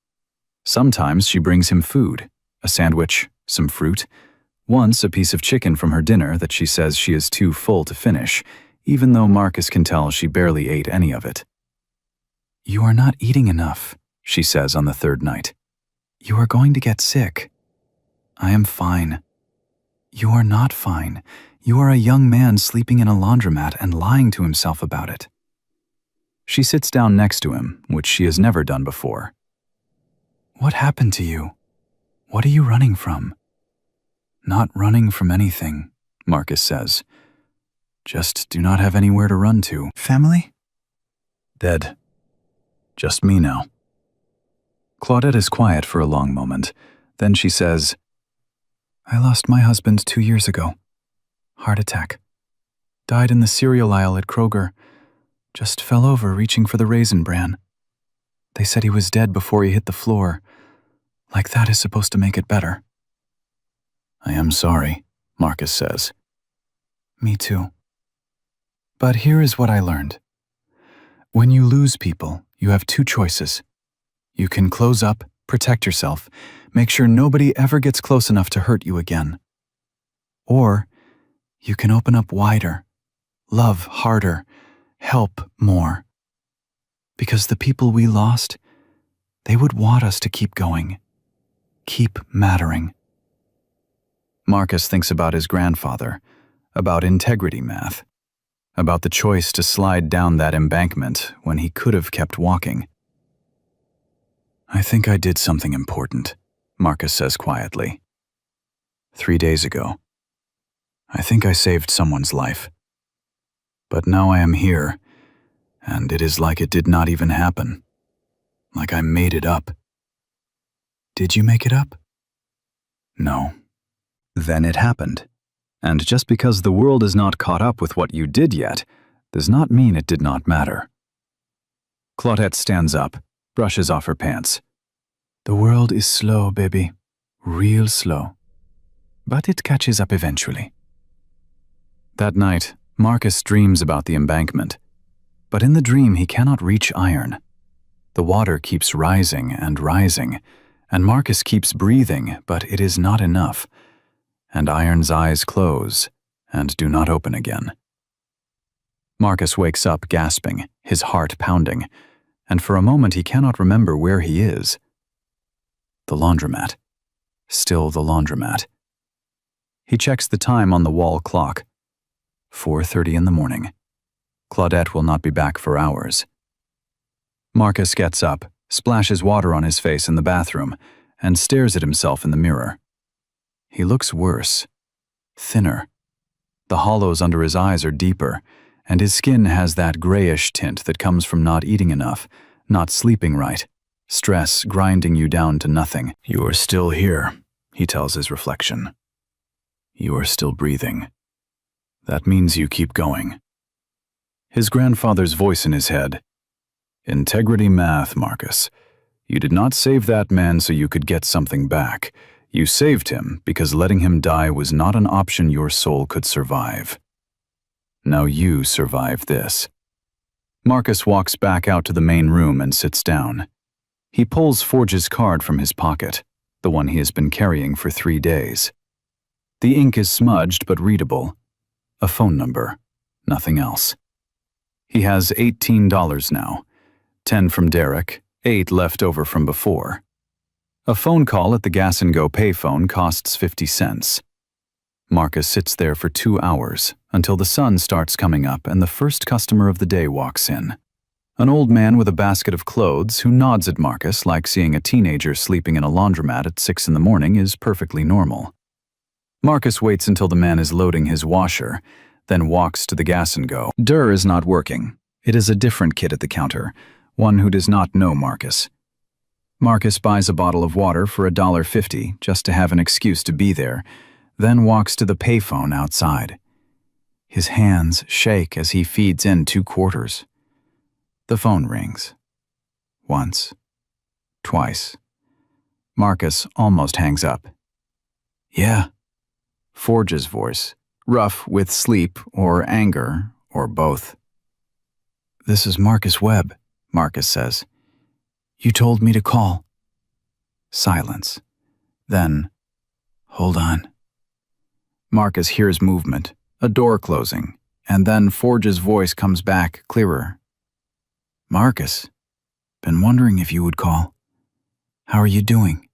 Sometimes she brings him food, a sandwich, some fruit, once a piece of chicken from her dinner that she says she is too full to finish, even though Marcus can tell she barely ate any of it. "You are not eating enough," she says on the 3rd night. "You are going to get sick." "I am fine." "You are not fine. You are a young man sleeping in a laundromat and lying to himself about it." She sits down next to him, which she has never done before. "What happened to you? What are you running from?" "Not running from anything," Marcus says. "Just do not have anywhere to run to." "Family?" "Dead. Just me now." Claudette is quiet for a long moment. Then she says, "I lost my husband 2 years ago. Heart attack. Died in the cereal aisle at Kroger. Just fell over reaching for the Raisin Bran. They said he was dead before he hit the floor. Like that is supposed to make it better." "I am sorry," Marcus says. "Me too. But here is what I learned. When you lose people, you have 2 choices. You can close up, protect yourself, make sure nobody ever gets close enough to hurt you again. Or you can open up wider, love harder, help more. Because the people we lost, they would want us to keep going, keep mattering." Marcus thinks about his grandfather, about integrity math, about the choice to slide down that embankment when he could have kept walking. "I think I did something important," Marcus says quietly. 3 days ago. I think I saved someone's life. But now I am here, and it is like it did not even happen. Like I made it up." "Did you make it up?" "No." "Then it happened. And just because the world is not caught up with what you did yet, does not mean it did not matter." Claudette stands up, brushes off her pants. "The world is slow, baby. Real slow. But it catches up eventually." That night, Marcus dreams about the embankment. But in the dream he cannot reach iron. The water keeps rising, and Marcus keeps breathing, but it is not enough. And Iron's eyes close and do not open again. Marcus wakes up gasping, his heart pounding, and for a moment he cannot remember where he is. The laundromat. Still the laundromat. He checks the time on the wall clock. 4:30 in the morning. Claudette will not be back for hours. Marcus gets up, splashes water on his face in the bathroom, and stares at himself in the mirror. He looks worse. Thinner. The hollows under his eyes are deeper, and his skin has that grayish tint that comes from not eating enough, not sleeping right, stress grinding you down to nothing. You are still here, he tells his reflection. You are still breathing. That means you keep going. His grandfather's voice in his head. Integrity math, Marcus. You did not save that man so you could get something back. You saved him because letting him die was not an option your soul could survive. Now you survive this. Marcus walks back out to the main room and sits down. He pulls Forge's card from his pocket, the one he has been carrying for 3 days. The ink is smudged but readable. A phone number. Nothing else. He has $18 now. 10 from Derek, 8 left over from before. A phone call at the Gas and Go payphone costs 50 cents. Marcus sits there for 2 hours until the sun starts coming up and the first customer of the day walks in. An old man with a basket of clothes who nods at Marcus like seeing a teenager sleeping in a laundromat at 6 in the morning is perfectly normal. Marcus waits until the man is loading his washer, then walks to the Gas and Go. Durr is not working. It is a different kid at the counter, one who does not know Marcus. Marcus buys a bottle of water for $1.50 just to have an excuse to be there, then walks to the payphone outside. His hands shake as he feeds in 2 quarters. The phone rings. Once. Twice. Marcus almost hangs up. Yeah. Forge's voice, rough with sleep or anger or both. This is Marcus Webb, Marcus says. You told me to call. Silence. Then, hold on. Marcus hears movement, a door closing, and then Forge's voice comes back clearer. Marcus, been wondering if you would call. How are you doing?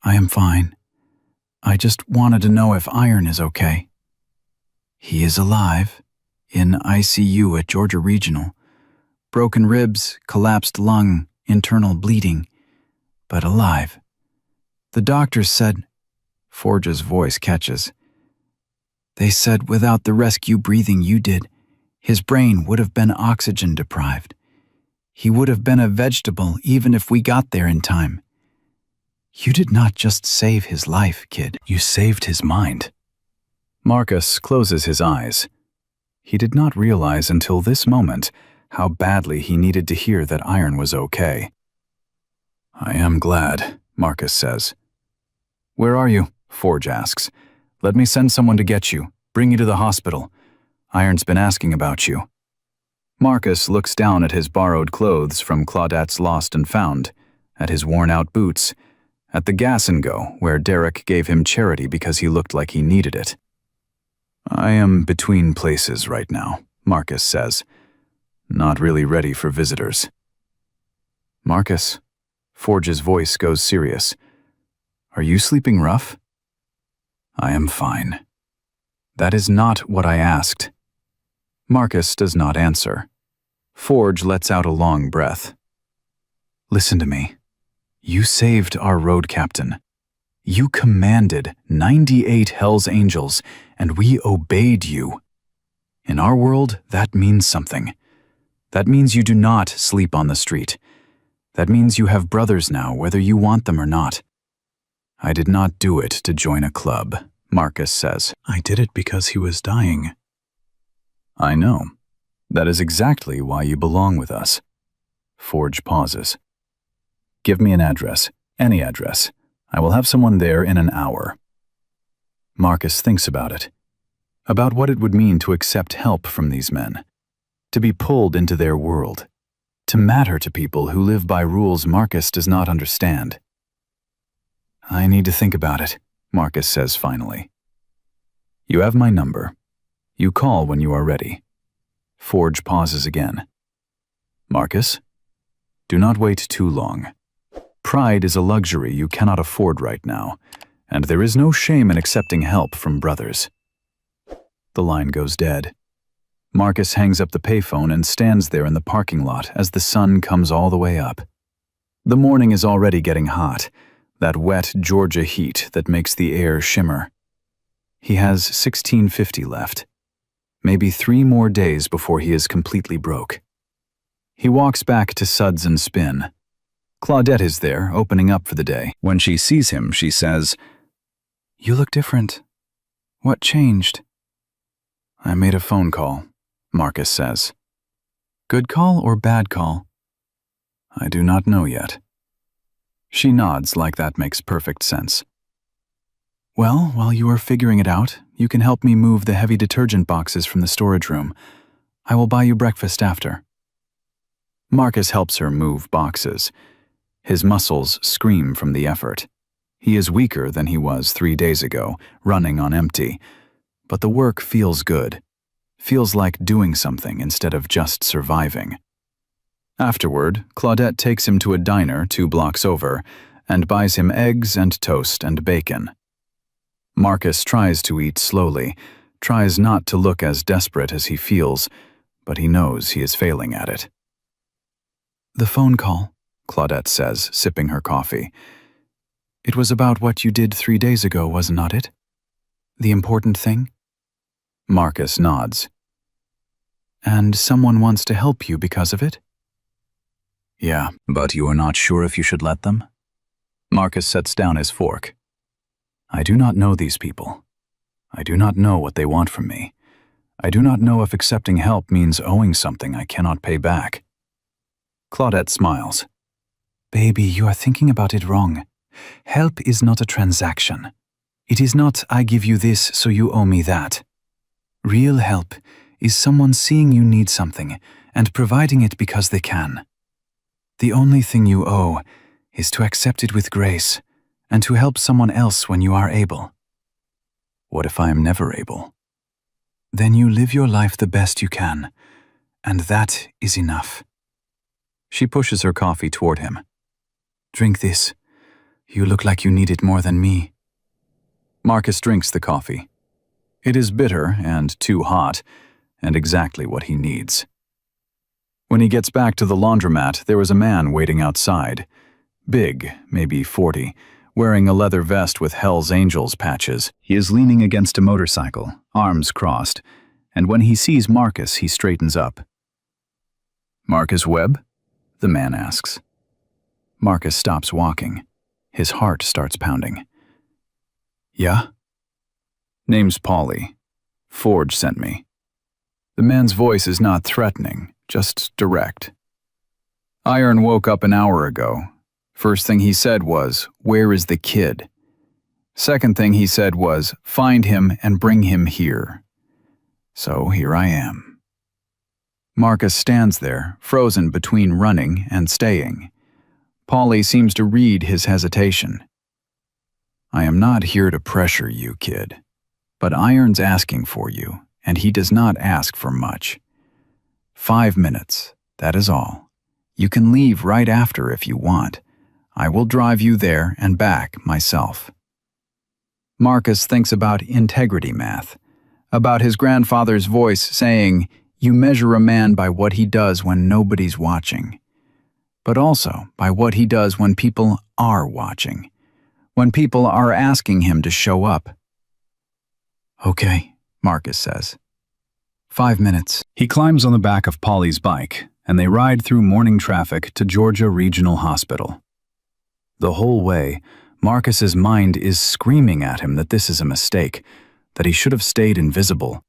I am fine. I just wanted to know if Iron is okay. He is alive, in ICU at Georgia Regional. Broken ribs, collapsed lung, internal bleeding, but alive. The doctors said, Forge's voice catches. They said without the rescue breathing you did, his brain would have been oxygen deprived. He would have been a vegetable even if we got there in time. You did not just save his life, kid. You saved his mind. Marcus closes his eyes. He did not realize until this moment how badly he needed to hear that Iron was okay. I am glad, Marcus says. Where are you? Forge asks. Let me send someone to get you, bring you to the hospital. Iron's been asking about you. Marcus looks down at his borrowed clothes from Claudette's Lost and Found, at his worn-out boots, at the Gas and Go, where Derek gave him charity because he looked like he needed it. I am between places right now, Marcus says. Not really ready for visitors. Marcus, Forge's voice goes serious. Are you sleeping rough? I am fine. That is not what I asked. Marcus does not answer. Forge lets out a long breath. Listen to me. You saved our road captain. You commanded 98 Hell's Angels, and we obeyed you. In our world, that means something. That means you do not sleep on the street. That means you have brothers now, whether you want them or not. I did not do it to join a club, Marcus says. I did it because he was dying. I know. That is exactly why you belong with us. Forge pauses. Give me an address, any address. I will have someone there in an hour. Marcus thinks about it. About what it would mean to accept help from these men. To be pulled into their world. To matter to people who live by rules Marcus does not understand. I need to think about it, Marcus says finally. You have my number. You call when you are ready. Forge pauses again. Marcus, do not wait too long. Pride is a luxury you cannot afford right now, and there is no shame in accepting help from brothers. The line goes dead. Marcus hangs up the payphone and stands there in the parking lot as the sun comes all the way up. The morning is already getting hot, that wet Georgia heat that makes the air shimmer. He has $16.50 left. Maybe 3 more days before he is completely broke. He walks back to Suds and Spin. Claudette is there, opening up for the day. When she sees him, she says, "You look different. What changed?" "I made a phone call," Marcus says. "Good call or bad call?" "I do not know yet." She nods like that makes perfect sense. "Well, while you are figuring it out, you can help me move the heavy detergent boxes from the storage room. I will buy you breakfast after." Marcus helps her move boxes. His muscles scream from the effort. He is weaker than he was 3 days ago, running on empty. But the work feels good. Feels like doing something instead of just surviving. Afterward, Claudette takes him to a diner 2 blocks over and buys him eggs and toast and bacon. Marcus tries to eat slowly, tries not to look as desperate as he feels, but he knows he is failing at it. "The phone call," Claudette says, sipping her coffee. "It was about what you did 3 days ago, was not it? The important thing?" Marcus nods. "And someone wants to help you because of it?" "Yeah, but you are not sure if you should let them?" Marcus sets down his fork. "I do not know these people. I do not know what they want from me. I do not know if accepting help means owing something I cannot pay back." Claudette smiles. "Baby, you are thinking about it wrong. Help is not a transaction. It is not, I give you this so you owe me that. Real help is someone seeing you need something and providing it because they can. The only thing you owe is to accept it with grace and to help someone else when you are able." "What if I am never able?" "Then you live your life the best you can, and that is enough." She pushes her coffee toward him. "Drink this. You look like you need it more than me." Marcus drinks the coffee. It is bitter and too hot, and exactly what he needs. When he gets back to the laundromat, there is a man waiting outside. Big, maybe 40, wearing a leather vest with Hell's Angels patches. He is leaning against a motorcycle, arms crossed, and when he sees Marcus, he straightens up. "Marcus Webb?" the man asks. Marcus stops walking. His heart starts pounding. "Yeah?" "Name's Paulie. Forge sent me." The man's voice is not threatening, just direct. "Iron woke up an hour ago. First thing he said was, 'Where is the kid?' Second thing he said was, 'Find him and bring him here.' So here I am." Marcus stands there, frozen between running and staying. Paulie seems to read his hesitation. "I am not here to pressure you, kid. But Iron's asking for you, and he does not ask for much. 5 minutes, that is all. You can leave right after if you want. I will drive you there and back myself." Marcus thinks about integrity math, about his grandfather's voice saying, "You measure a man by what he does when nobody's watching," but also by what he does when people are watching, when people are asking him to show up. "Okay," Marcus says. 5 minutes. He climbs on the back of Paulie's bike, and they ride through morning traffic to Georgia Regional Hospital. The whole way, Marcus's mind is screaming at him that this is a mistake, that he should have stayed invisible,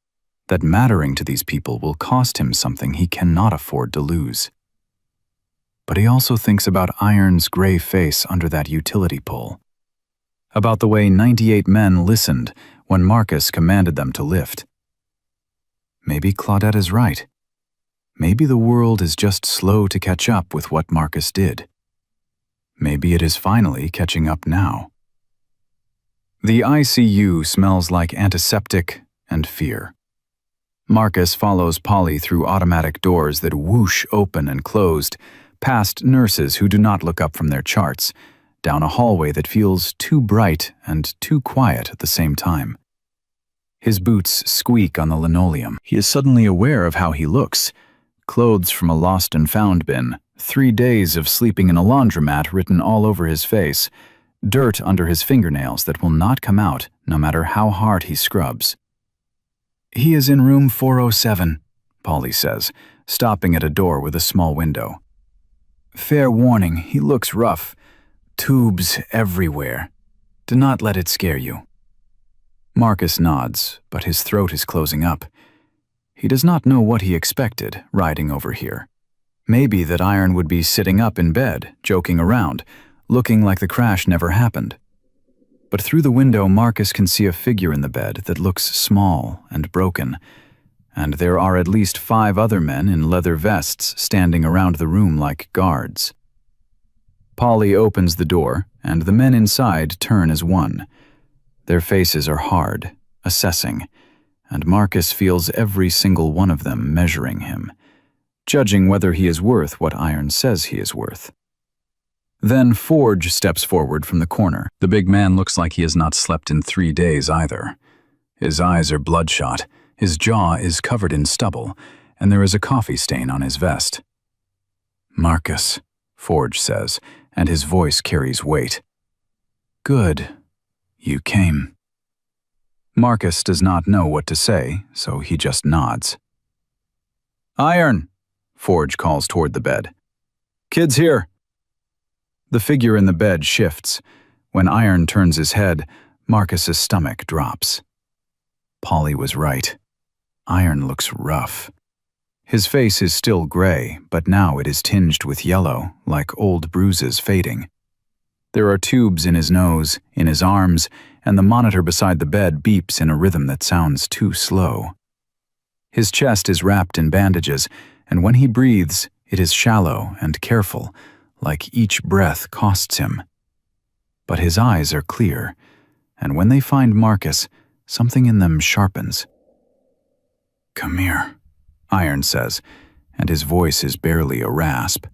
that mattering to these people will cost him something he cannot afford to lose. But he also thinks about Iron's gray face under that utility pole, about the way 98 men listened when Marcus commanded them to lift. Maybe Claudette is right. Maybe the world is just slow to catch up with what Marcus did. Maybe it is finally catching up now. The ICU smells like antiseptic and fear. Marcus follows Paulie through automatic doors that whoosh open and closed, past nurses who do not look up from their charts, down a hallway that feels too bright and too quiet at the same time. His boots squeak on the linoleum. He is suddenly aware of how he looks. Clothes from a lost and found bin, 3 days of sleeping in a laundromat written all over his face, dirt under his fingernails that will not come out no matter how hard he scrubs. "He is in room 407, Polly says, stopping at a door with a small window. "Fair warning, he looks rough. Tubes everywhere. Do not let it scare you." Marcus nods, but his throat is closing up. He does not know what he expected, riding over here. Maybe that Iron would be sitting up in bed, joking around, looking like the crash never happened. But through the window, Marcus can see a figure in the bed that looks small and broken, and there are at least 5 other men in leather vests standing around the room like guards. Polly opens the door, and the men inside turn as one. Their faces are hard, assessing, and Marcus feels every single one of them measuring him, judging whether he is worth what Iron says he is worth. Then Forge steps forward from the corner. The big man looks like he has not slept in 3 days either. His eyes are bloodshot, his jaw is covered in stubble, and there is a coffee stain on his vest. "Marcus," Forge says, and his voice carries weight. "Good. You came." Marcus does not know what to say, so he just nods. "Iron," Forge calls toward the bed. "Kid's here." The figure in the bed shifts. When Iron turns his head, Marcus's stomach drops. Polly was right. Iron looks rough. His face is still gray, but now it is tinged with yellow, like old bruises fading. There are tubes in his nose, in his arms, and the monitor beside the bed beeps in a rhythm that sounds too slow. His chest is wrapped in bandages, and when he breathes, it is shallow and careful, like each breath costs him. But his eyes are clear, and when they find Marcus, something in them sharpens. "Come here," Iron says, and his voice is barely a rasp.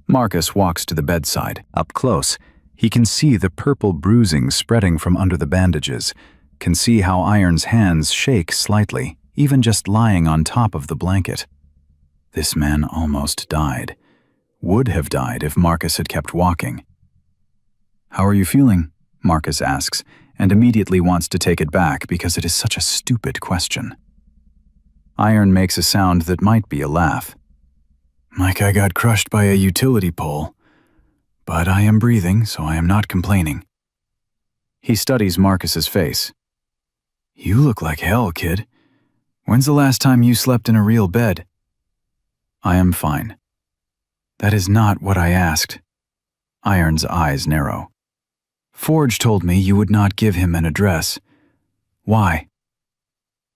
Marcus walks to the bedside. Up close, he can see the purple bruising spreading from under the bandages, can see how Iron's hands shake slightly, even just lying on top of the blanket. This man almost died. Would have died if Marcus had kept walking. "How are you feeling?" Marcus asks, and immediately wants to take it back because it is such a stupid question. Iron makes a sound that might be a laugh. "Like I got crushed by a utility pole. But I am breathing, so I am not complaining." He studies Marcus's face. "You look like hell, kid. When's the last time you slept in a real bed?" "I am fine." "That is not what I asked." Iron's eyes narrow. "Forge told me you would not give him an address. Why?"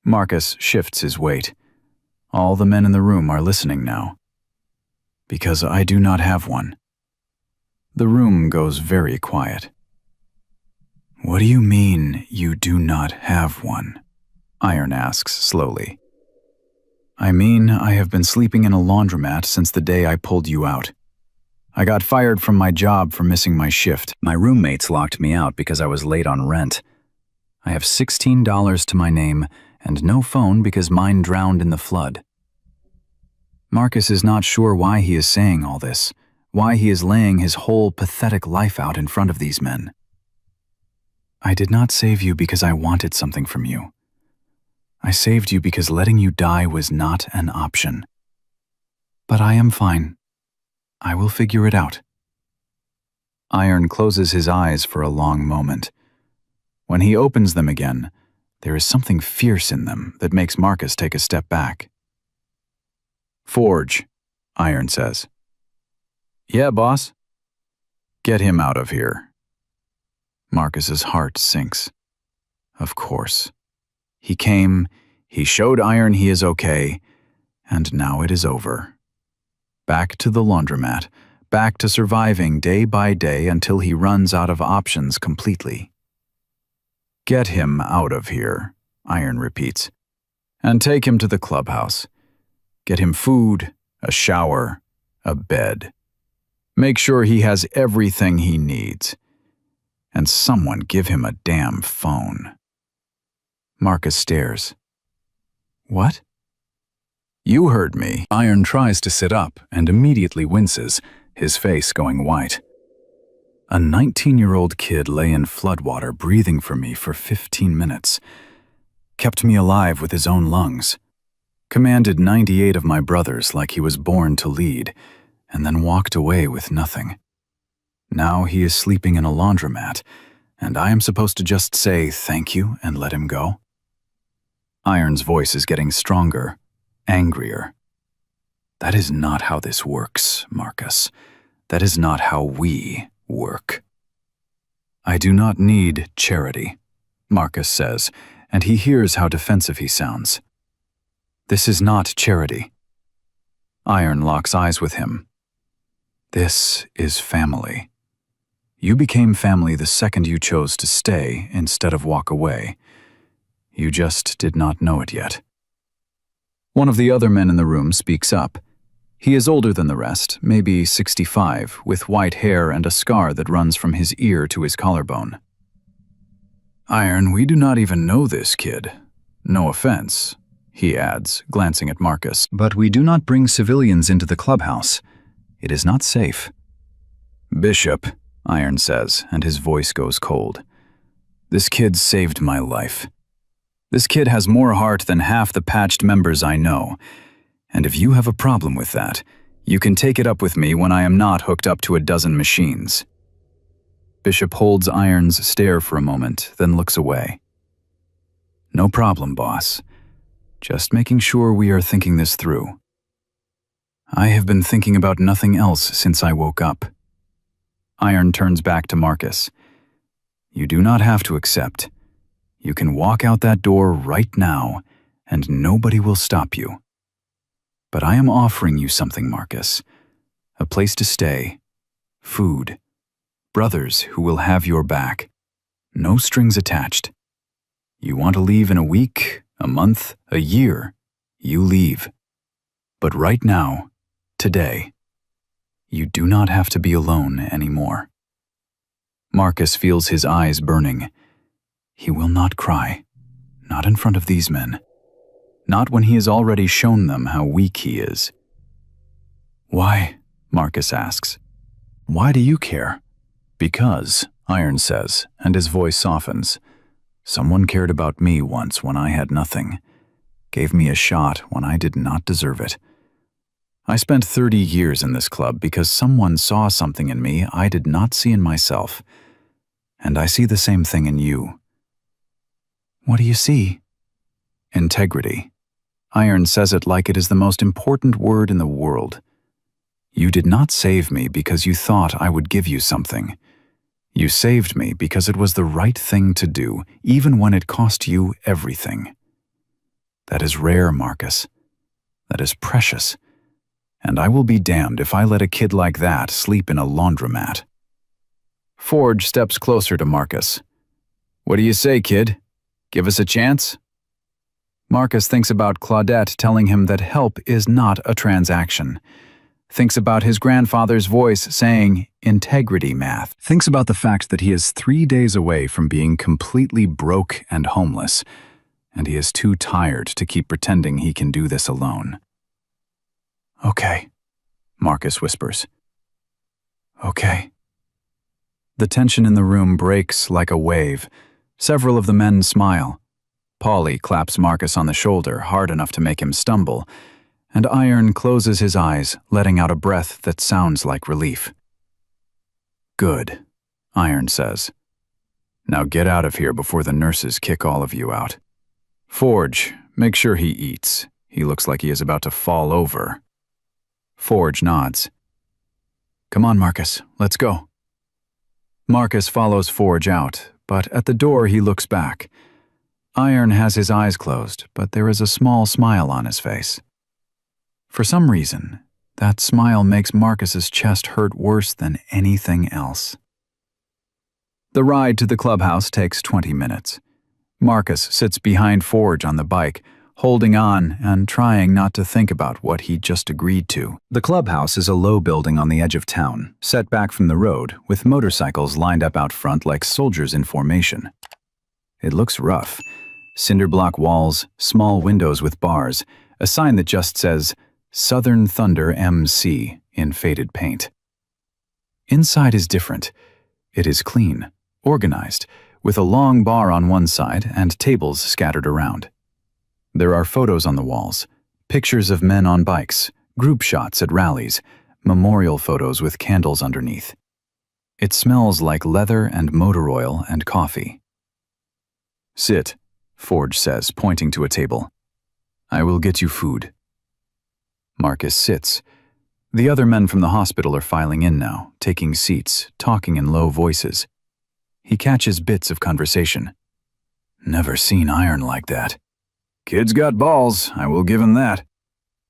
Marcus shifts his weight. All the men in the room are listening now. "Because I do not have one." The room goes very quiet. "What do you mean, you do not have one?" Iron asks slowly. "I mean, I have been sleeping in a laundromat since the day I pulled you out. I got fired from my job for missing my shift. My roommates locked me out because I was late on rent. I have $16 to my name and no phone because mine drowned in the flood." Marcus is not sure why he is saying all this, why he is laying his whole pathetic life out in front of these men. "I did not save you because I wanted something from you. I saved you because letting you die was not an option. But I am fine. I will figure it out." Iron closes his eyes for a long moment. When he opens them again, there is something fierce in them that makes Marcus take a step back. "Forge," Iron says. "Yeah, boss." "Get him out of here." Marcus's heart sinks. Of course. He came, he showed Iron he is okay, and now it is over. Back to the laundromat, back to surviving day by day until he runs out of options completely. "Get him out of here," Iron repeats, "and take him to the clubhouse. Get him food, a shower, a bed. Make sure he has everything he needs. And someone give him a damn phone. Marcus stares. What? You heard me. Iron tries to sit up and immediately winces, his face going white. A 19-year-old kid lay in floodwater breathing for me for 15 minutes. Kept me alive with his own lungs. Commanded 98 of my brothers like he was born to lead, and then walked away with nothing. Now he is sleeping in a laundromat, and I am supposed to just say thank you and let him go? Iron's voice is getting stronger, angrier. That is not how this works, Marcus. That is not how we work. I do not need charity, Marcus says, and he hears how defensive he sounds. This is not charity. Iron locks eyes with him. This is family. You became family the second you chose to stay instead of walk away. You just did not know it yet. One of the other men in the room speaks up. He is older than the rest, maybe 65, with white hair and a scar that runs from his ear to his collarbone. Iron, we do not even know this kid. No offense, he adds, glancing at Marcus, but we do not bring civilians into the clubhouse. It is not safe. Bishop, Iron says, and his voice goes cold. This kid saved my life. This kid has more heart than half the patched members I know, and if you have a problem with that, you can take it up with me when I am not hooked up to a dozen machines. Bishop holds Iron's stare for a moment, then looks away. No problem, boss. Just making sure we are thinking this through. I have been thinking about nothing else since I woke up. Iron turns back to Marcus. You do not have to accept. You can walk out that door right now, and nobody will stop you. But I am offering you something, Marcus. A place to stay, food, brothers who will have your back. No strings attached. You want to leave in a week, a month, a year, you leave. But right now, today, you do not have to be alone anymore. Marcus feels his eyes burning. He will not cry, not in front of these men. Not when he has already shown them how weak he is. Why? Marcus asks. Why do you care? Because, Iron says, and his voice softens. Someone cared about me once when I had nothing. Gave me a shot when I did not deserve it. I spent 30 years in this club because someone saw something in me I did not see in myself. And I see the same thing in you. What do you see? Integrity. Iron says it like it is the most important word in the world. You did not save me because you thought I would give you something. You saved me because it was the right thing to do, even when it cost you everything. That is rare, Marcus. That is precious. And I will be damned if I let a kid like that sleep in a laundromat. Forge steps closer to Marcus. What do you say, kid? Give us a chance? Marcus thinks about Claudette telling him that help is not a transaction. Thinks about his grandfather's voice saying, integrity math. Thinks about the fact that he is 3 days away from being completely broke and homeless, and he is too tired to keep pretending he can do this alone. Okay, Marcus whispers. Okay. The tension in the room breaks like a wave. Several of the men smile. Paulie claps Marcus on the shoulder hard enough to make him stumble, and Iron closes his eyes, letting out a breath that sounds like relief. Good, Iron says. Now get out of here before the nurses kick all of you out. Forge, make sure he eats. He looks like he is about to fall over. Forge nods. Come on, Marcus, let's go. Marcus follows Forge out, but at the door he looks back. Iron has his eyes closed, but there is a small smile on his face. For some reason, that smile makes Marcus's chest hurt worse than anything else. The ride to the clubhouse takes 20 minutes. Marcus sits behind Forge on the bike, holding on and trying not to think about what he'd just agreed to. The clubhouse is a low building on the edge of town, set back from the road, with motorcycles lined up out front like soldiers in formation. It looks rough. Cinder block walls, small windows with bars, a sign that just says, Southern Thunder MC in faded paint. Inside is different. It is clean, organized, with a long bar on one side and tables scattered around. There are photos on the walls, pictures of men on bikes, group shots at rallies, memorial photos with candles underneath. It smells like leather and motor oil and coffee. Sit, Forge says, pointing to a table. I will get you food. Marcus sits. The other men from the hospital are filing in now, taking seats, talking in low voices. He catches bits of conversation. Never seen iron like that. Kid's got balls, I will give him that.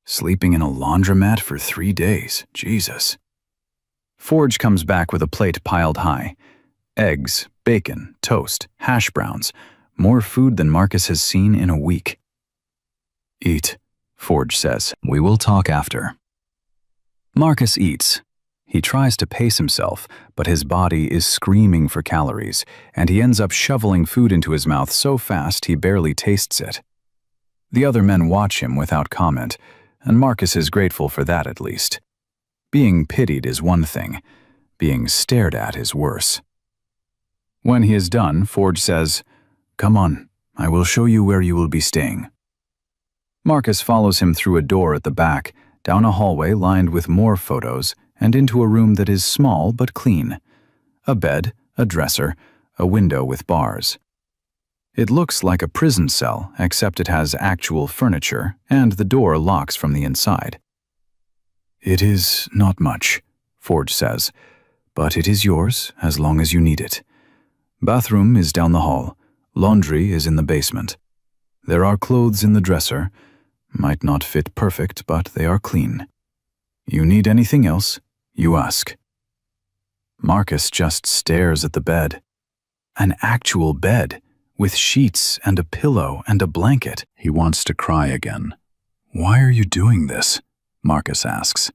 Sleeping in a laundromat for 3 days, Jesus. Forge comes back with a plate piled high. Eggs, bacon, toast, hash browns, more food than Marcus has seen in a week. Eat, Forge says. We will talk after. Marcus eats. He tries to pace himself, but his body is screaming for calories, and he ends up shoveling food into his mouth so fast he barely tastes it. The other men watch him without comment, and Marcus is grateful for that at least. Being pitied is one thing. Being stared at is worse. When he is done, Forge says, Come on, I will show you where you will be staying. Marcus follows him through a door at the back, down a hallway lined with more photos, and into a room that is small but clean. A bed, a dresser, a window with bars. It looks like a prison cell, except it has actual furniture, and the door locks from the inside. It is not much, Forge says, but it is yours as long as you need it. Bathroom is down the hall. Laundry is in the basement. There are clothes in the dresser. Might not fit perfect, but they are clean. You need anything else, you ask. Marcus just stares at the bed. An actual bed, with sheets and a pillow and a blanket. He wants to cry again. Why are you doing this? Marcus asks.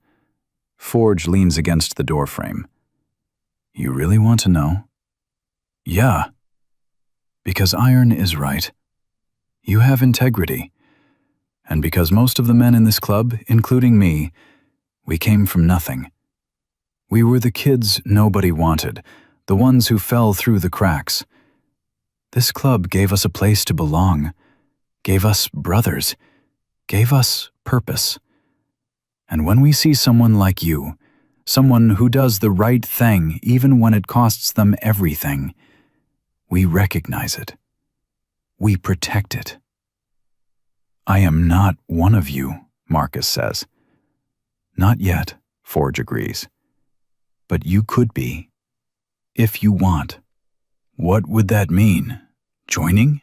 Forge leans against the doorframe. You really want to know? Yeah. Because iron is right. You have integrity. And because most of the men in this club, including me, we came from nothing. We were the kids nobody wanted, the ones who fell through the cracks. This club gave us a place to belong, gave us brothers, gave us purpose. And when we see someone like you, someone who does the right thing even when it costs them everything, we recognize it. We protect it. I am not one of you, Marcus says. Not yet, Forge agrees. But you could be, if you want. What would that mean? Joining?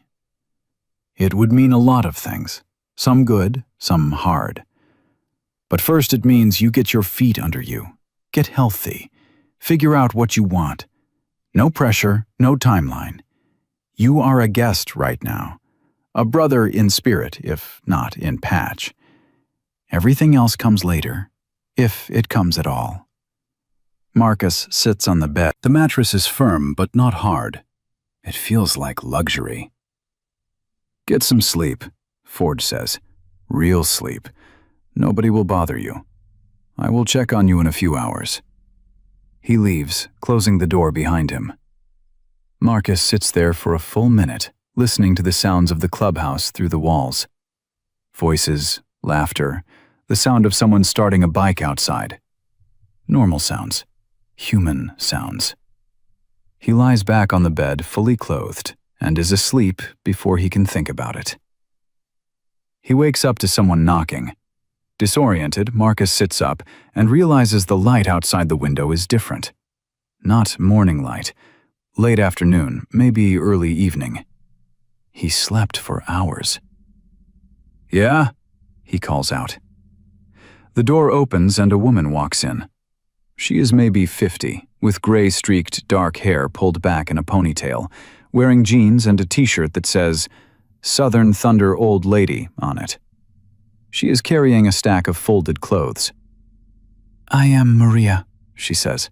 It would mean a lot of things, some good, some hard. But first it means you get your feet under you, get healthy, figure out what you want. No pressure, no timeline. You are a guest right now. A brother in spirit, if not in patch. Everything else comes later, if it comes at all. Marcus sits on the bed. The mattress is firm but not hard. It feels like luxury. Get some sleep, Forge says. Real sleep. Nobody will bother you. I will check on you in a few hours. He leaves, closing the door behind him. Marcus sits there for a full minute, listening to the sounds of the clubhouse through the walls. Voices, laughter, the sound of someone starting a bike outside. Normal sounds. Human sounds. He lies back on the bed, fully clothed, and is asleep before he can think about it. He wakes up to someone knocking. Disoriented, Marcus sits up and realizes the light outside the window is different. Not morning light. Late afternoon, maybe early evening. He slept for hours. Yeah? He calls out. The door opens and a woman walks in. She is maybe 50, with gray-streaked dark hair pulled back in a ponytail, wearing jeans and a t-shirt that says, Southern Thunder Old Lady on it. She is carrying a stack of folded clothes. "I am Maria," she says,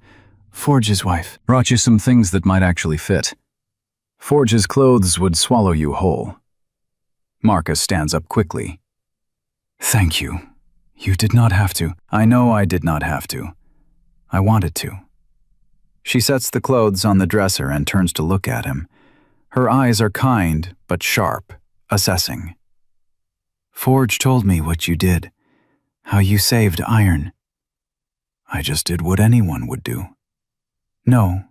"Forge's wife." "Brought you some things that might actually fit. Forge's clothes would swallow you whole." Marcus stands up quickly. "Thank you. You did not have to." "I know I did not have to. I wanted to." She sets the clothes on the dresser and turns to look at him. Her eyes are kind but sharp, assessing. "Forge told me what you did, how you saved Iron." "I just did what anyone would do." "No,"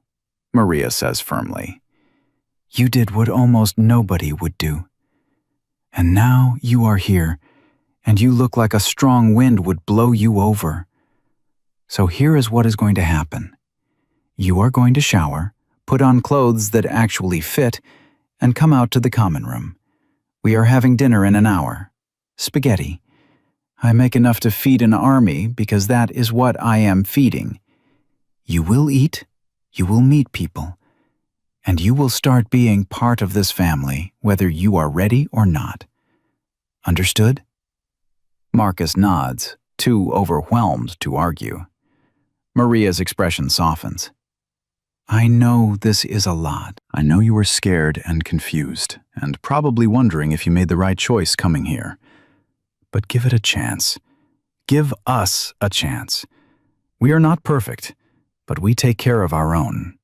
Maria says firmly. "You did what almost nobody would do. And now you are here, and you look like a strong wind would blow you over. So here is what is going to happen. You are going to shower, put on clothes that actually fit, and come out to the common room. We are having dinner in an hour. Spaghetti. I make enough to feed an army because that is what I am feeding. You will eat, you will meet people, and you will start being part of this family whether you are ready or not. Understood?" Marcus nods, too overwhelmed to argue. Maria's expression softens. "I know this is a lot. I know you were scared and confused, and probably wondering if you made the right choice coming here. But give it a chance. Give us a chance. We are not perfect, but we take care of our own."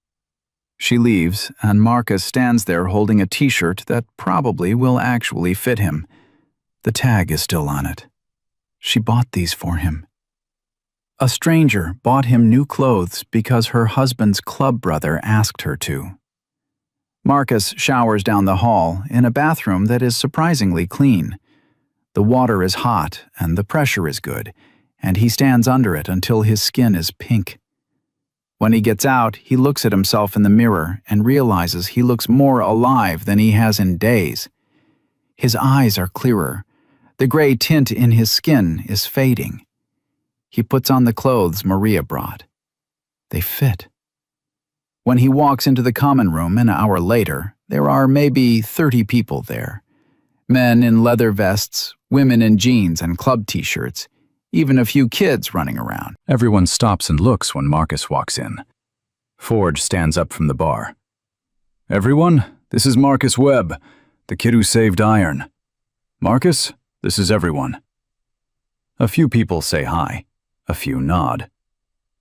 She leaves, and Marcus stands there holding a t-shirt that probably will actually fit him. The tag is still on it. She bought these for him. A stranger bought him new clothes because her husband's club brother asked her to. Marcus showers down the hall in a bathroom that is surprisingly clean. The water is hot and the pressure is good, and he stands under it until his skin is pink. When he gets out, he looks at himself in the mirror and realizes he looks more alive than he has in days. His eyes are clearer. The gray tint in his skin is fading. He puts on the clothes Maria brought. They fit. When he walks into the common room an hour later, there are maybe 30 people there. Men in leather vests, women in jeans and club t-shirts, even a few kids running around. Everyone stops and looks when Marcus walks in. Forge stands up from the bar. "Everyone, this is Marcus Webb, the kid who saved Iron. Marcus, this is everyone." A few people say hi. A few nod.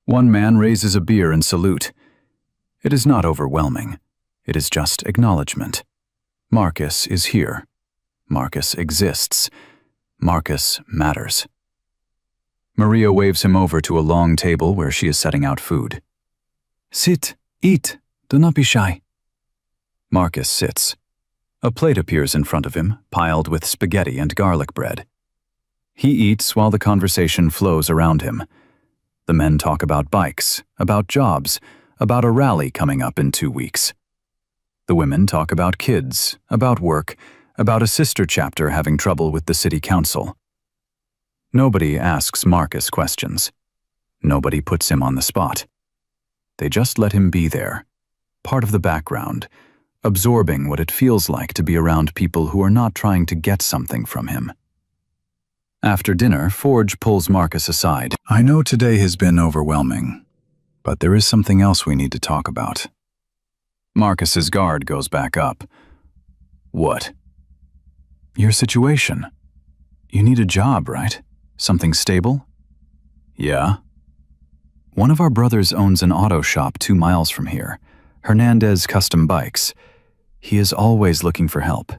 One man raises a beer in salute. It is not overwhelming. It is just acknowledgement. Marcus is here. Marcus exists. Marcus matters. Maria waves him over to a long table where she is setting out food. "Sit, eat, do not be shy." Marcus sits. A plate appears in front of him, piled with spaghetti and garlic bread. He eats while the conversation flows around him. The men talk about bikes, about jobs, about a rally coming up in 2 weeks. The women talk about kids, about work, about a sister chapter having trouble with the city council. Nobody asks Marcus questions. Nobody puts him on the spot. They just let him be there, part of the background, absorbing what it feels like to be around people who are not trying to get something from him. After dinner, Forge pulls Marcus aside. "I know today has been overwhelming, but there is something else we need to talk about." Marcus's guard goes back up. "What?" "Your situation. You need a job, right? Something stable?" "Yeah." "One of our brothers owns an auto shop 2 miles from here, Hernandez Custom Bikes. He is always looking for help.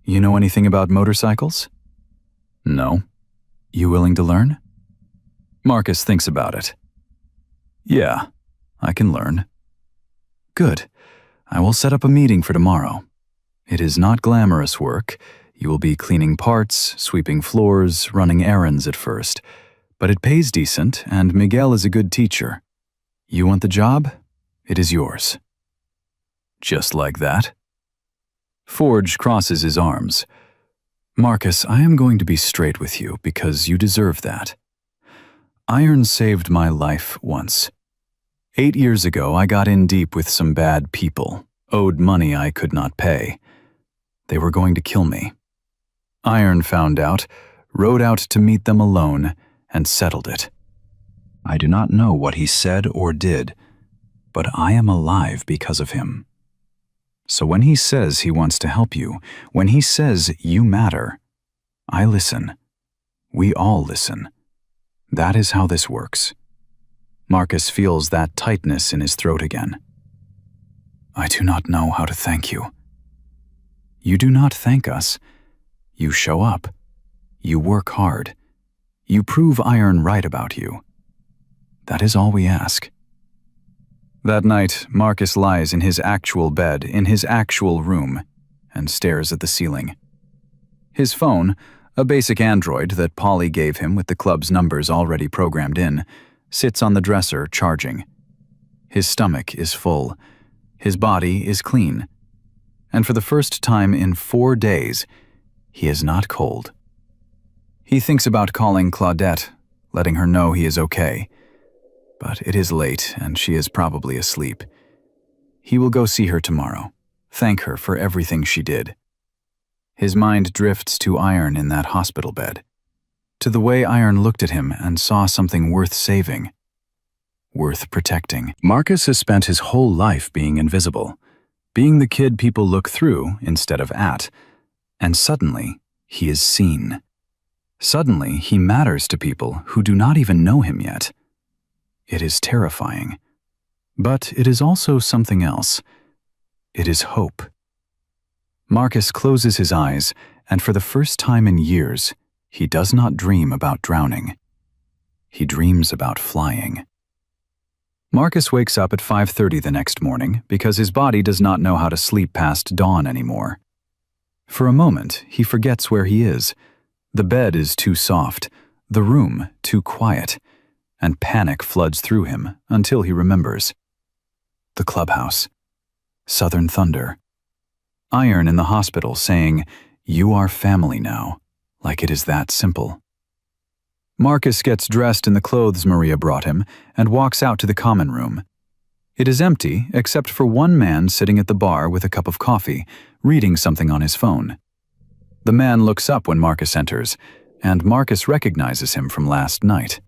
You know anything about motorcycles?" "No." "You willing to learn?" Marcus thinks about it. "Yeah, I can learn." "Good. I will set up a meeting for tomorrow. It is not glamorous work. You will be cleaning parts, sweeping floors, running errands at first. But it pays decent, and Miguel is a good teacher. You want the job? It is yours." "Just like that?" Forge crosses his arms. "Marcus, I am going to be straight with you because you deserve that. Iron saved my life once. 8 years ago, I got in deep with some bad people, owed money I could not pay. They were going to kill me. Iron found out, rode out to meet them alone, and settled it. I do not know what he said or did, but I am alive because of him. So when he says he wants to help you, when he says you matter, I listen. We all listen. That is how this works. Marcus feels that tightness in his throat again. I do not know how to thank you. You do not thank us. You show up. You work hard. You prove Iron right about you. That is all we ask. That night, Marcus lies in his actual bed, in his actual room, and stares at the ceiling. His phone, a basic Android that Polly gave him with the club's numbers already programmed in, sits on the dresser charging. His stomach is full. His body is clean. And for the first time in 4 days, he is not cold. He thinks about calling Claudette, letting her know he is okay. But it is late, and she is probably asleep. He will go see her tomorrow, thank her for everything she did. His mind drifts to Iron in that hospital bed, to the way Iron looked at him and saw something worth saving, worth protecting. Marcus has spent his whole life being invisible, being the kid people look through instead of at, and suddenly he is seen. Suddenly he matters to people who do not even know him yet. It is terrifying. But it is also something else. It is hope. Marcus closes his eyes, and for the first time in years, he does not dream about drowning. He dreams about flying. Marcus wakes up at 5:30 the next morning because his body does not know how to sleep past dawn anymore. For a moment, he forgets where he is. The bed is too soft, the room too quiet, and panic floods through him until he remembers. The clubhouse. Southern Thunder. Iron in the hospital saying, "You are family now," like it is that simple. Marcus gets dressed in the clothes Maria brought him and walks out to the common room. It is empty except for one man sitting at the bar with a cup of coffee, reading something on his phone. The man looks up when Marcus enters, and Marcus recognizes him from last night.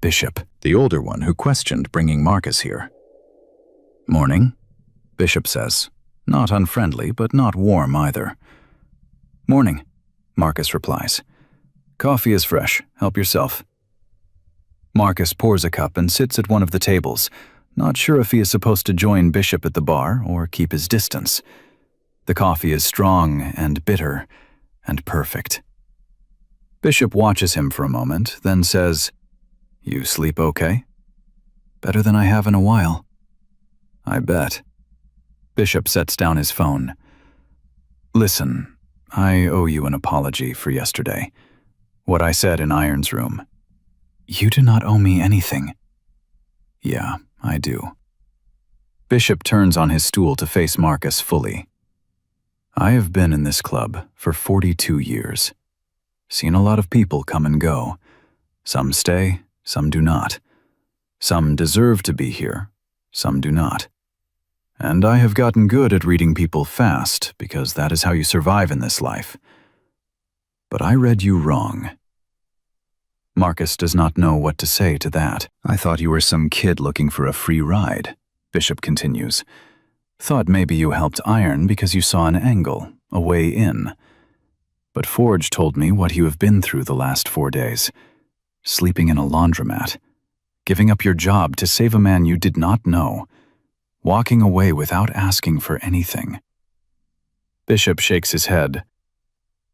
Bishop, the older one who questioned bringing Marcus here. "Morning," Bishop says, not unfriendly but not warm either. "Morning," Marcus replies. "Coffee is fresh. Help yourself." Marcus pours a cup and sits at one of the tables, not sure if he is supposed to join Bishop at the bar or keep his distance. The coffee is strong and bitter and perfect. Bishop watches him for a moment, then says, "You sleep okay?" "Better than I have in a while." "I bet." Bishop sets down his phone. "Listen, I owe you an apology for yesterday. What I said in Iron's room." "You do not owe me anything." "Yeah, I do." Bishop turns on his stool to face Marcus fully. "I have been in this club for 42 years. Seen a lot of people come and go. Some stay, some do not. Some deserve to be here, some do not. And I have gotten good at reading people fast because that is how you survive in this life. But I read you wrong." Marcus does not know what to say to that. "I thought you were some kid looking for a free ride," Bishop continues. "Thought maybe you helped Iron because you saw an angle, a way in. But Forge told me what you have been through the last 4 days. Sleeping in a laundromat. Giving up your job to save a man you did not know. Walking away without asking for anything." Bishop shakes his head.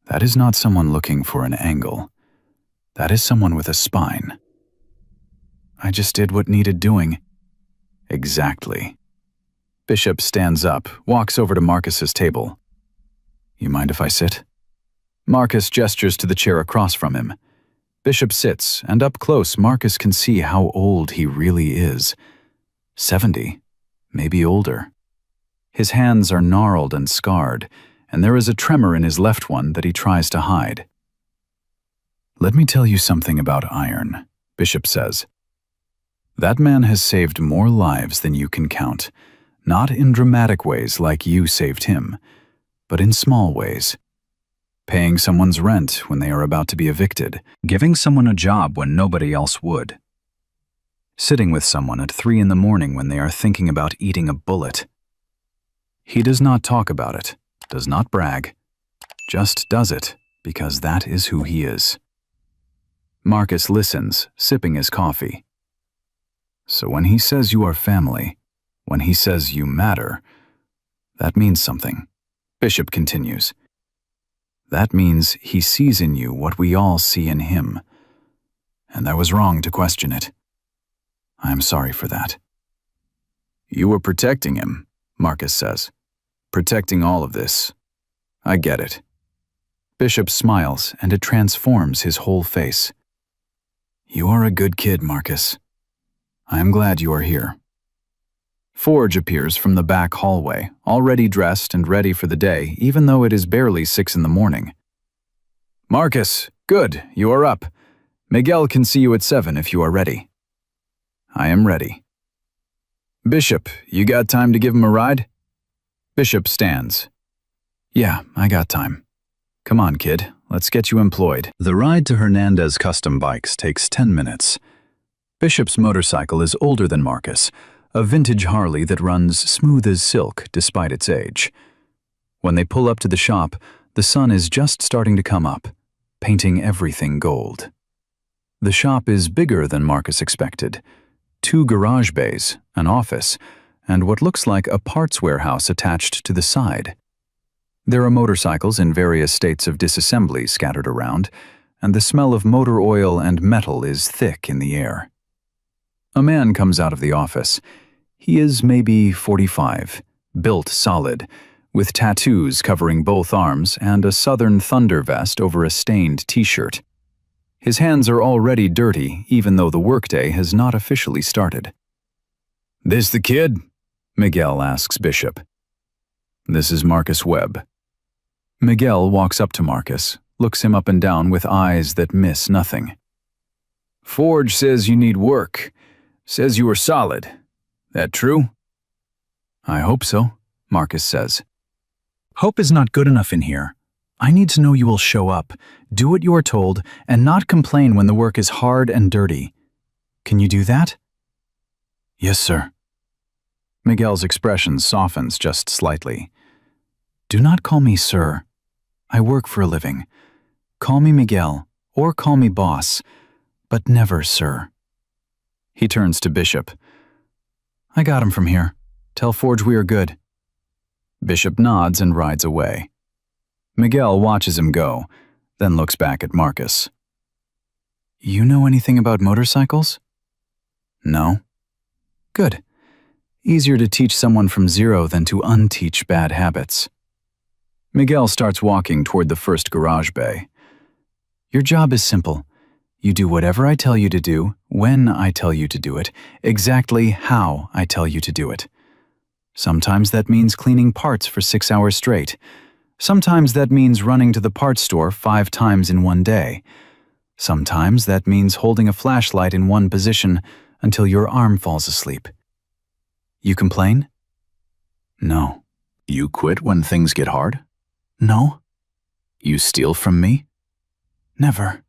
"That is not someone looking for an angle. That is someone with a spine." "I just did what needed doing." "Exactly." Bishop stands up, walks over to Marcus's table. "You mind if I sit?" Marcus gestures to the chair across from him. Bishop sits, and up close Marcus can see how old he really is. 70, maybe older. His hands are gnarled and scarred, and there is a tremor in his left one that he tries to hide. "Let me tell you something about Iron," Bishop says. "That man has saved more lives than you can count, not in dramatic ways like you saved him, but in small ways. Paying someone's rent when they are about to be evicted, Giving someone a job when nobody else would. Sitting with someone at 3 in the morning when they are thinking about eating a bullet. He does not talk about it, does not brag, just does it because that is who he is. Marcus listens, sipping his coffee. So when he says you are family, when he says you matter, that means something. Bishop continues. That means he sees in you what we all see in him. And I was wrong to question it. I am sorry for that. You were protecting him, Marcus says. Protecting all of this. I get it. Bishop smiles, and it transforms his whole face. You are a good kid, Marcus. I am glad you are here. Forge appears from the back hallway, already dressed and ready for the day, even though it is barely 6 in the morning. Marcus, good, you are up. Miguel can see you at 7 if you are ready. I am ready. Bishop, you got time to give him a ride? Bishop stands. Yeah, I got time. Come on, kid, let's get you employed. The ride to Hernandez Custom Bikes takes 10 minutes. Bishop's motorcycle is older than Marcus, a vintage Harley that runs smooth as silk despite its age. When they pull up to the shop, the sun is just starting to come up, painting everything gold. The shop is bigger than Marcus expected. 2 garage bays, an office, and what looks like a parts warehouse attached to the side. There are motorcycles in various states of disassembly scattered around, and the smell of motor oil and metal is thick in the air. A man comes out of the office. He is maybe 45, built solid, with tattoos covering both arms and a Southern Thunder vest over a stained t-shirt. His hands are already dirty, even though the workday has not officially started. This the kid? Miguel asks Bishop. This is Marcus Webb. Miguel walks up to Marcus, looks him up and down with eyes that miss nothing. Forge says you need work. Says you are solid. That true? I hope so, Marcus says. Hope is not good enough in here. I need to know you will show up, do what you are told, and not complain when the work is hard and dirty. Can you do that? Yes, sir. Miguel's expression softens just slightly. Do not call me sir. I work for a living. Call me Miguel, or call me boss, but never sir. He turns to Bishop. I got him from here. Tell Forge we are good. Bishop nods and rides away. Miguel watches him go, then looks back at Marcus. You know anything about motorcycles? No. Good. Easier to teach someone from zero than to unteach bad habits. Miguel starts walking toward the first garage bay. Your job is simple. You do whatever I tell you to do, when I tell you to do it, exactly how I tell you to do it. Sometimes that means cleaning parts for 6 hours straight. Sometimes that means running to the parts store 5 times in one day. Sometimes that means holding a flashlight in one position until your arm falls asleep. You complain? No. You quit when things get hard? No. You steal from me? Never.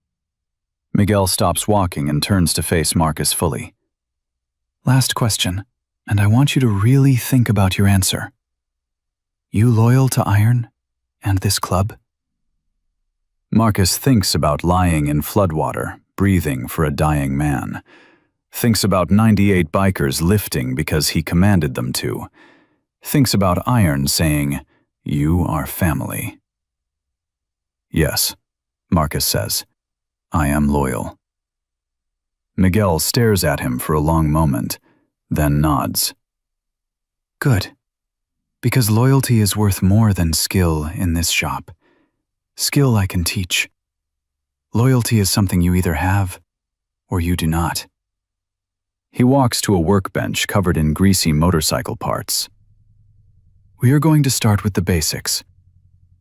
Miguel stops walking and turns to face Marcus fully. Last question, and I want you to really think about your answer. You loyal to Iron and this club? Marcus thinks about lying in floodwater, breathing for a dying man. Thinks about 98 bikers lifting because he commanded them to. Thinks about Iron saying, "You are family." Yes, Marcus says, I am loyal. Miguel stares at him for a long moment, then nods. Good, because loyalty is worth more than skill in this shop. Skill I can teach. Loyalty is something you either have or you do not. He walks to a workbench covered in greasy motorcycle parts. We are going to start with the basics.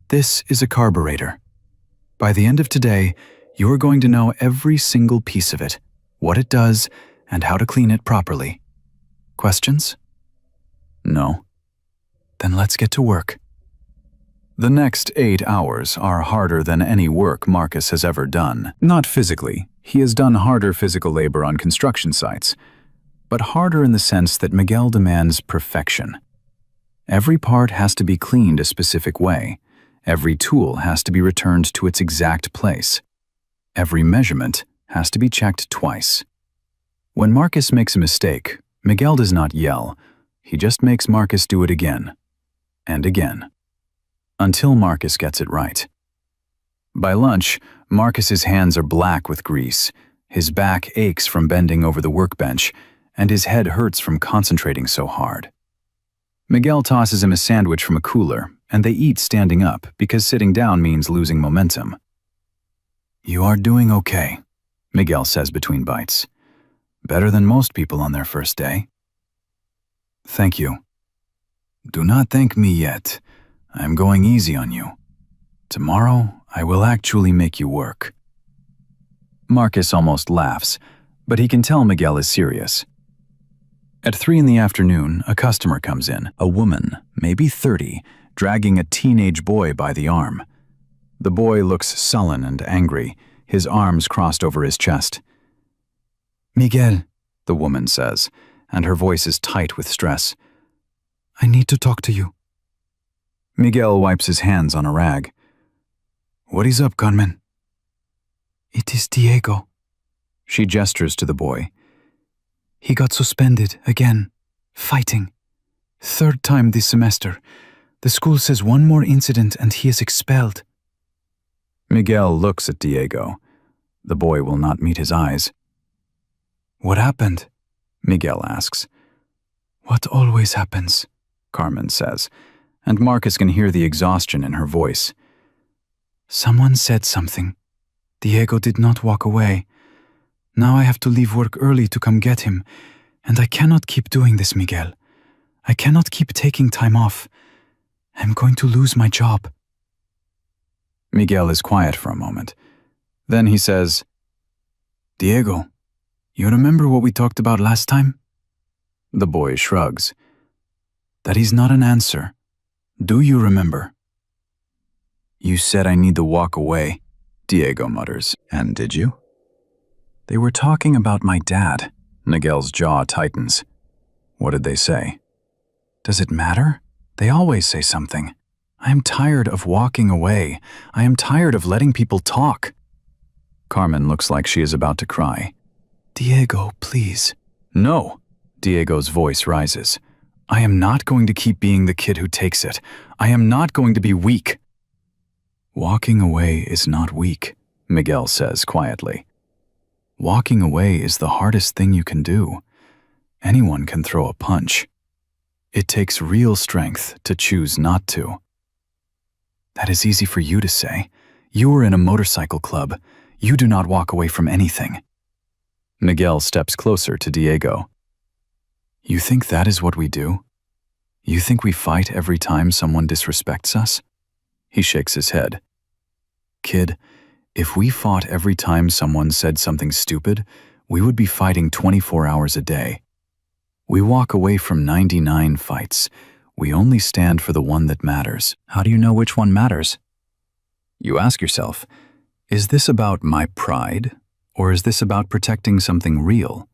This is a carburetor. By the end of today, you are going to know every single piece of it, what it does, and how to clean it properly. Questions? No. Then let's get to work. The next 8 hours are harder than any work Marcus has ever done. Not physically. He has done harder physical labor on construction sites, but harder in the sense that Miguel demands perfection. Every part has to be cleaned a specific way. Every tool has to be returned to its exact place. Every measurement has to be checked twice. When Marcus makes a mistake, Miguel does not yell. He just makes Marcus do it again and again, until Marcus gets it right. By lunch, Marcus's hands are black with grease, his back aches from bending over the workbench, and his head hurts from concentrating so hard. Miguel tosses him a sandwich from a cooler, and they eat standing up because sitting down means losing momentum. "You are doing okay," Miguel says between bites. "Better than most people on their first day." "Thank you." "Do not thank me yet. I am going easy on you. Tomorrow, I will actually make you work." Marcus almost laughs, but he can tell Miguel is serious. At 3 in the afternoon, a customer comes in, a woman, maybe 30, dragging a teenage boy by the arm. The boy looks sullen and angry, his arms crossed over his chest. "Miguel," the woman says, and her voice is tight with stress. "I need to talk to you." Miguel wipes his hands on a rag. "What is up, Carmen?" "It is Diego." She gestures to the boy. "He got suspended again. Fighting. 3rd time this semester. The school says one more incident and he is expelled." Miguel looks at Diego. The boy will not meet his eyes. "What happened?" Miguel asks. "What always happens," Carmen says, and Marcus can hear the exhaustion in her voice. "Someone said something. Diego did not walk away. Now I have to leave work early to come get him, and I cannot keep doing this, Miguel. I cannot keep taking time off. I'm going to lose my job." Miguel is quiet for a moment. Then he says, "Diego, you remember what we talked about last time?" The boy shrugs. "That is not an answer. Do you remember?" "You said I need to walk away," Diego mutters. "And did you?" "They were talking about my dad." Miguel's jaw tightens. "What did they say?" "Does it matter? They always say something. I am tired of walking away. I am tired of letting people talk." Carmen looks like she is about to cry. "Diego, please." "No." Diego's voice rises. "I am not going to keep being the kid who takes it. I am not going to be weak." "Walking away is not weak," Miguel says quietly. "Walking away is the hardest thing you can do. Anyone can throw a punch. It takes real strength to choose not to." "That is easy for you to say. You are in a motorcycle club. You do not walk away from anything." Miguel steps closer to Diego. "You think that is what we do? You think we fight every time someone disrespects us?" He shakes his head. "Kid, if we fought every time someone said something stupid, we would be fighting 24 hours a day. We walk away from 99 fights. We only stand for the one that matters." "How do you know which one matters?" You ask yourself, is this about my pride, or is this about protecting something real?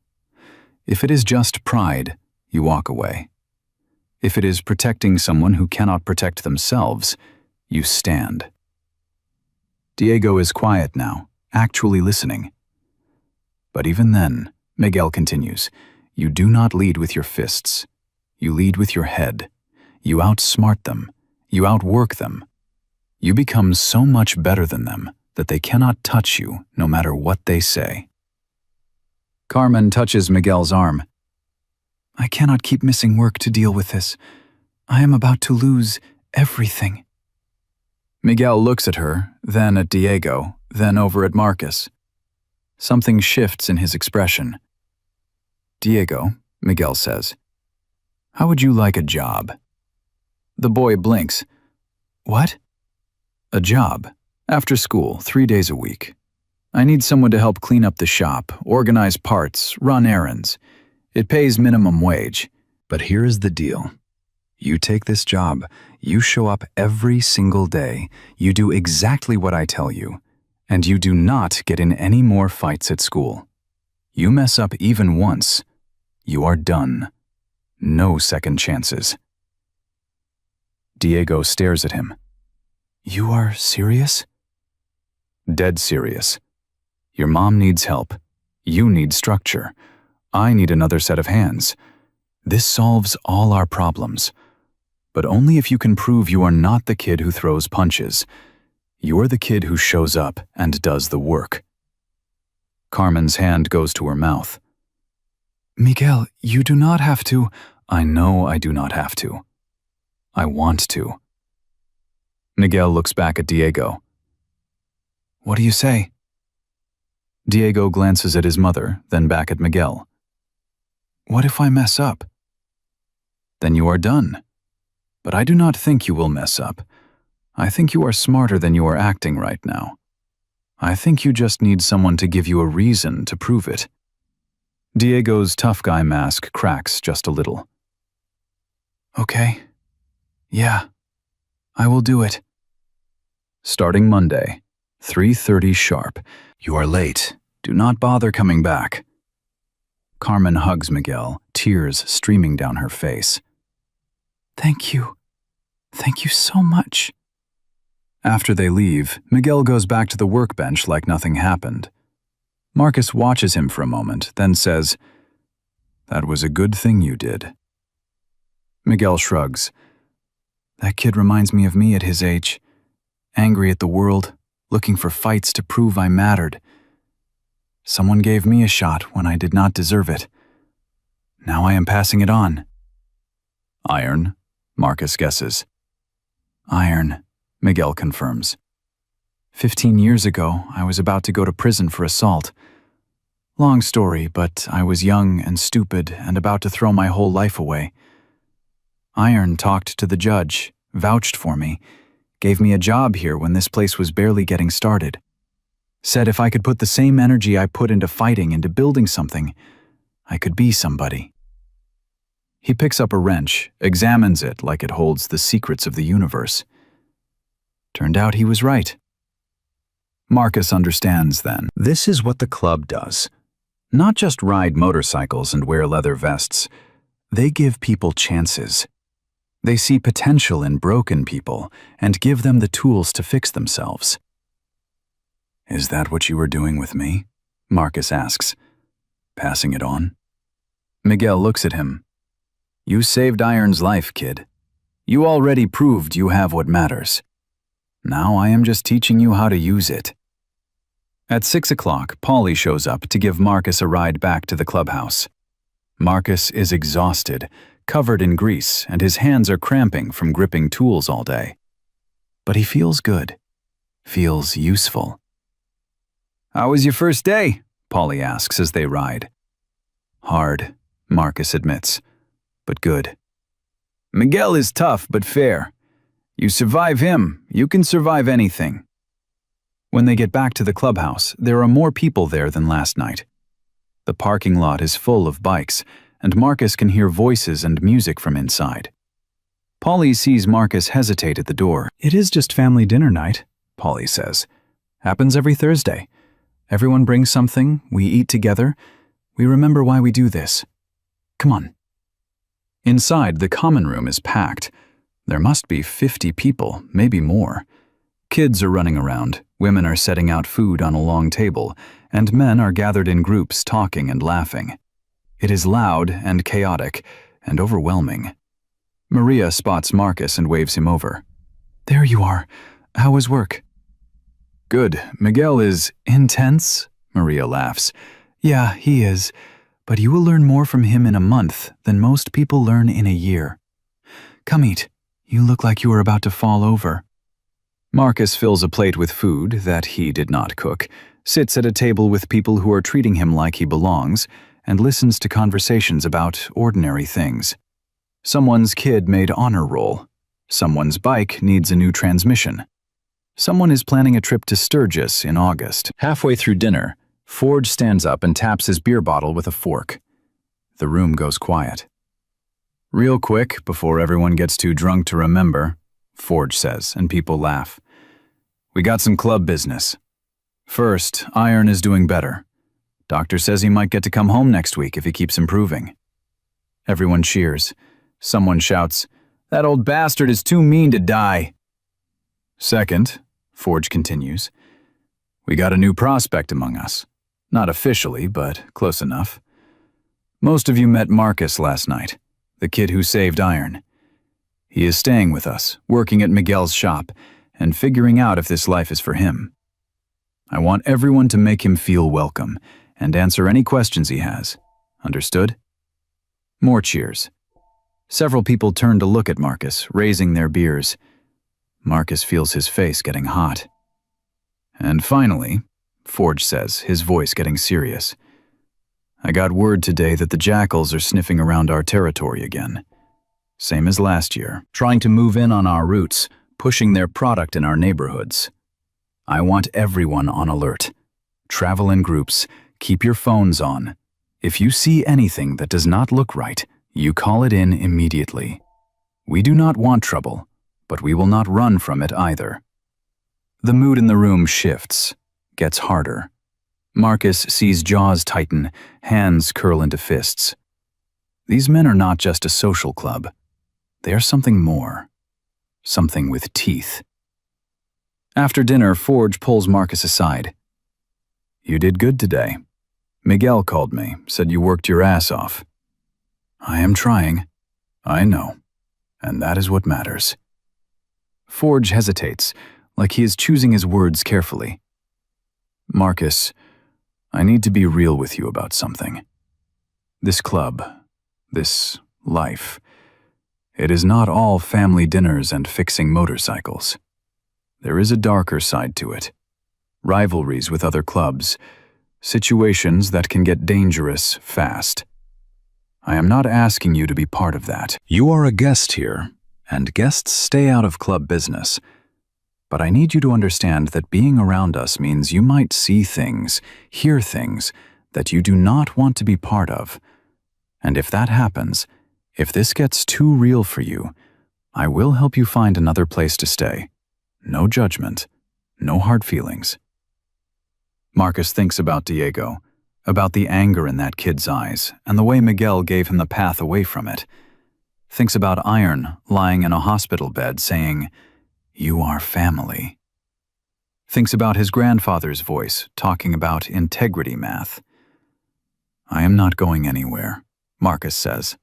If it is just pride, you walk away. If it is protecting someone who cannot protect themselves, you stand. Diego is quiet now, actually listening. But even then, Miguel continues, you do not lead with your fists. You lead with your head. You outsmart them. You outwork them. You become so much better than them that they cannot touch you no matter what they say. Carmen touches Miguel's arm. I cannot keep missing work to deal with this. I am about to lose everything. Miguel looks at her, then at Diego, then over at Marcus. Something shifts in his expression. Diego, Miguel says, how would you like a job? The boy blinks. What? A job. After school, 3 days a week. I need someone to help clean up the shop, organize parts, run errands. It pays minimum wage. But here is the deal. You take this job, you show up every single day, you do exactly what I tell you, and you do not get in any more fights at school. You mess up even once, you are done. No second chances. Diego stares at him. You are serious? Dead serious. Your mom needs help. You need structure. I need another set of hands. This solves all our problems. But only if you can prove you are not the kid who throws punches. You're the kid who shows up and does the work. Carmen's hand goes to her mouth. Miguel, you do not have to. I know I do not have to. I want to. Miguel looks back at Diego. What do you say? Diego glances at his mother, then back at Miguel. What if I mess up? Then you are done. But I do not think you will mess up. I think you are smarter than you are acting right now. I think you just need someone to give you a reason to prove it. Diego's tough guy mask cracks just a little. Okay. Yeah. I will do it. Starting Monday, 3:30 sharp. You are late. Do not bother coming back. Carmen hugs Miguel, tears streaming down her face. Thank you. Thank you so much. After they leave, Miguel goes back to the workbench like nothing happened. Marcus watches him for a moment, then says, That was a good thing you did. Miguel shrugs. That kid reminds me of me at his age. Angry at the world, looking for fights to prove I mattered. Someone gave me a shot when I did not deserve it. Now I am passing it on. Iron, Marcus guesses. Iron, Miguel confirms. 15 years ago, I was about to go to prison for assault. Long story, but I was young and stupid and about to throw my whole life away. Iron talked to the judge, vouched for me, gave me a job here when this place was barely getting started. Said if I could put the same energy I put into fighting into building something, I could be somebody. He picks up a wrench, examines it like it holds the secrets of the universe. Turned out he was right. Marcus understands then. This is what the club does. Not just ride motorcycles and wear leather vests. They give people chances. They see potential in broken people and give them the tools to fix themselves. Is that what you were doing with me? Marcus asks. Passing it on? Miguel looks at him. You saved Iron's life, kid. You already proved you have what matters. Now I am just teaching you how to use it. At 6 o'clock, Polly shows up to give Marcus a ride back to the clubhouse. Marcus is exhausted, covered in grease, and his hands are cramping from gripping tools all day. But he feels good. Feels useful. How was your first day? Polly asks as they ride. Hard, Marcus admits, but good. Miguel is tough but fair. You survive him, you can survive anything. When they get back to the clubhouse, there are more people there than last night. The parking lot is full of bikes, and Marcus can hear voices and music from inside. Polly sees Marcus hesitate at the door. It is just family dinner night, Polly says. Happens every Thursday. Everyone brings something, we eat together. We remember why we do this. Come on. Inside, the common room is packed. There must be 50 people, maybe more. Kids are running around, women are setting out food on a long table, and men are gathered in groups talking and laughing. It is loud and chaotic and overwhelming. Maria spots Marcus and waves him over. There you are. How was work? Good. Miguel is intense, Maria laughs. Yeah, he is. But you will learn more from him in a month than most people learn in a year. Come eat. You look like you are about to fall over. Marcus fills a plate with food that he did not cook, sits at a table with people who are treating him like he belongs, and listens to conversations about ordinary things. Someone's kid made honor roll. Someone's bike needs a new transmission. Someone is planning a trip to Sturgis in August. Halfway through dinner, Forge stands up and taps his beer bottle with a fork. The room goes quiet. Real quick, before everyone gets too drunk to remember, Forge says, and people laugh. We got some club business. First, Iron is doing better. Doctor says he might get to come home next week if he keeps improving. Everyone cheers. Someone shouts, "That old bastard is too mean to die." Second, Forge continues, we got a new prospect among us. Not officially, but close enough. Most of you met Marcus last night, the kid who saved Iron. He is staying with us, working at Miguel's shop, and figuring out if this life is for him. I want everyone to make him feel welcome and answer any questions he has. Understood? More cheers. Several people turn to look at Marcus, raising their beers. Marcus feels his face getting hot. And finally, Forge says, his voice getting serious, I got word today that the jackals are sniffing around our territory again. Same as last year, trying to move in on our routes, pushing their product in our neighborhoods. I want everyone on alert. Travel in groups, keep your phones on. If you see anything that does not look right, you call it in immediately. We do not want trouble, but we will not run from it either. The mood in the room shifts, gets harder. Marcus sees jaws tighten, hands curl into fists. These men are not just a social club. They are something more. Something with teeth. After dinner, Forge pulls Marcus aside. You did good today. Miguel called me, said you worked your ass off. I am trying. I know. And that is what matters. Forge hesitates, like he is choosing his words carefully. Marcus, I need to be real with you about something. This club, this life, it is not all family dinners and fixing motorcycles. There is a darker side to it. Rivalries with other clubs, situations that can get dangerous fast. I am not asking you to be part of that. You are a guest here, and guests stay out of club business. But I need you to understand that being around us means you might see things, hear things that you do not want to be part of. And if that happens, if this gets too real for you, I will help you find another place to stay. No judgment, no hard feelings. Marcus thinks about Diego, about the anger in that kid's eyes, and the way Miguel gave him the path away from it. Thinks about Iron lying in a hospital bed saying, "You are family." Thinks about his grandfather's voice talking about integrity math. I am not going anywhere, Marcus says.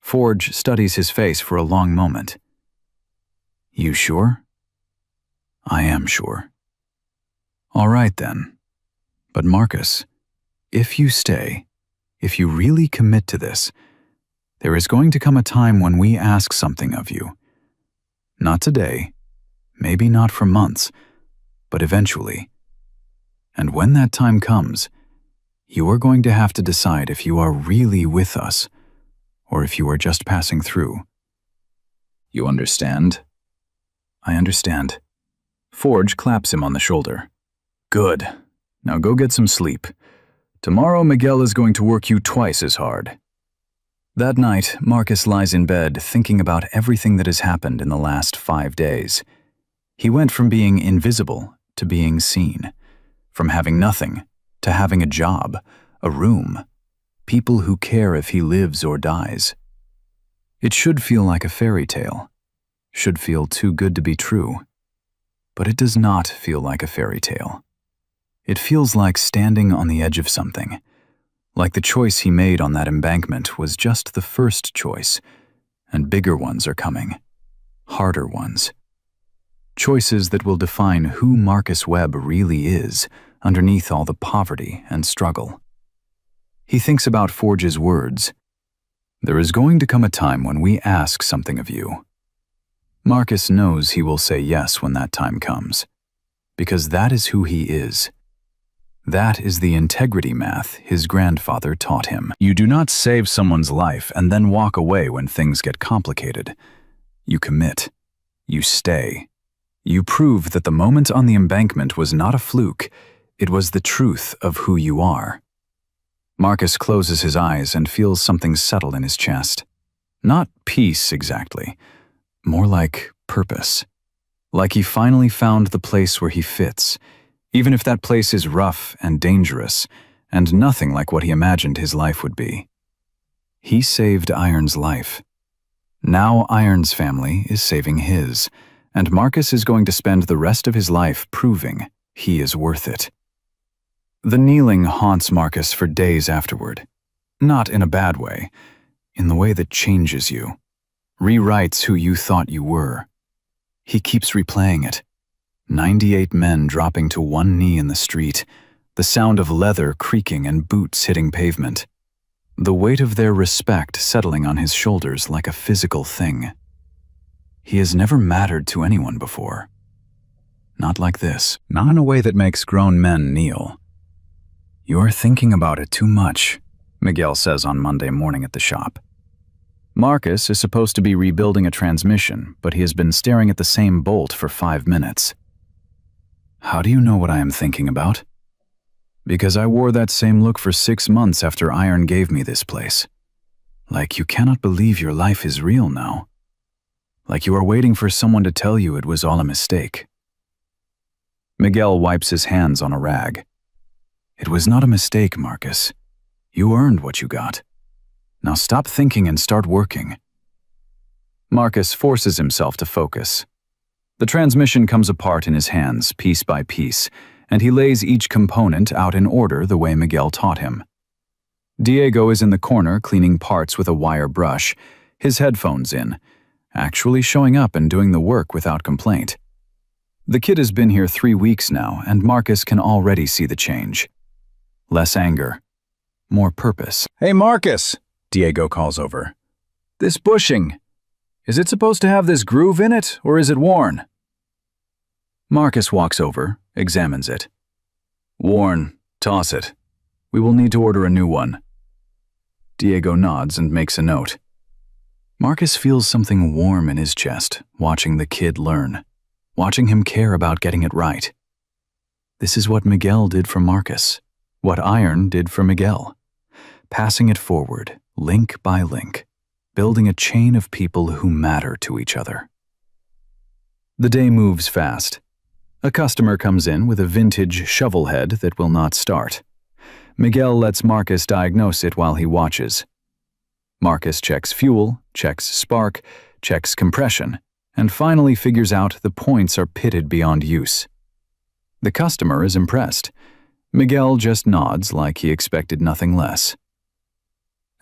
Forge studies his face for a long moment. You sure? I am sure. All right then. But Marcus, if you stay, if you really commit to this, there is going to come a time when we ask something of you. Not today, maybe not for months, but eventually. And when that time comes, you are going to have to decide if you are really with us, or if you are just passing through. You understand? I understand. Forge claps him on the shoulder. Good. Now go get some sleep. Tomorrow Miguel is going to work you twice as hard. That night, Marcus lies in bed thinking about everything that has happened in the last 5 days. He went from being invisible to being seen, from having nothing to having a job, a room, people who care if he lives or dies. It should feel like a fairy tale, should feel too good to be true. But it does not feel like a fairy tale. It feels like standing on the edge of something, like the choice he made on that embankment was just the first choice, and bigger ones are coming, harder ones. Choices that will define who Marcus Webb really is underneath all the poverty and struggle. He thinks about Forge's words. There is going to come a time when we ask something of you. Marcus knows he will say yes when that time comes, because that is who he is. That is the integrity math his grandfather taught him. You do not save someone's life and then walk away when things get complicated. You commit. You stay. You prove that the moment on the embankment was not a fluke, it was the truth of who you are. Marcus closes his eyes and feels something settle in his chest. Not peace exactly, more like purpose. Like he finally found the place where he fits, even if that place is rough and dangerous and nothing like what he imagined his life would be. He saved Iron's life. Now Iron's family is saving his, and Marcus is going to spend the rest of his life proving he is worth it. The kneeling haunts Marcus for days afterward. Not in a bad way, in the way that changes you, rewrites who you thought you were. He keeps replaying it. 98 men dropping to one knee in the street, the sound of leather creaking and boots hitting pavement. The weight of their respect settling on his shoulders like a physical thing. He has never mattered to anyone before. Not like this. Not in a way that makes grown men kneel. "You're thinking about it too much," Miguel says on Monday morning at the shop. Marcus is supposed to be rebuilding a transmission, but he has been staring at the same bolt for 5 minutes. "How do you know what I am thinking about?" "Because I wore that same look for 6 months after Iron gave me this place. Like you cannot believe your life is real now. Like you are waiting for someone to tell you it was all a mistake." Miguel wipes his hands on a rag. "It was not a mistake, Marcus. You earned what you got. Now stop thinking and start working." Marcus forces himself to focus. The transmission comes apart in his hands, piece by piece, and he lays each component out in order the way Miguel taught him. Diego is in the corner cleaning parts with a wire brush, his headphones in, actually showing up and doing the work without complaint. The kid has been here 3 weeks now, and Marcus can already see the change. Less anger, more purpose. "Hey Marcus," Diego calls over. "This bushing, is it supposed to have this groove in it, or is it worn?" Marcus walks over, examines it. "Worn, toss it. We will need to order a new one." Diego nods and makes a note. Marcus feels something warm in his chest, watching the kid learn, watching him care about getting it right. This is what Miguel did for Marcus, what Iron did for Miguel, passing it forward, link by link, building a chain of people who matter to each other. The day moves fast. A customer comes in with a vintage shovel head that will not start. Miguel lets Marcus diagnose it while he watches. Marcus checks fuel, checks spark, checks compression, and finally figures out the points are pitted beyond use. The customer is impressed. Miguel just nods like he expected nothing less.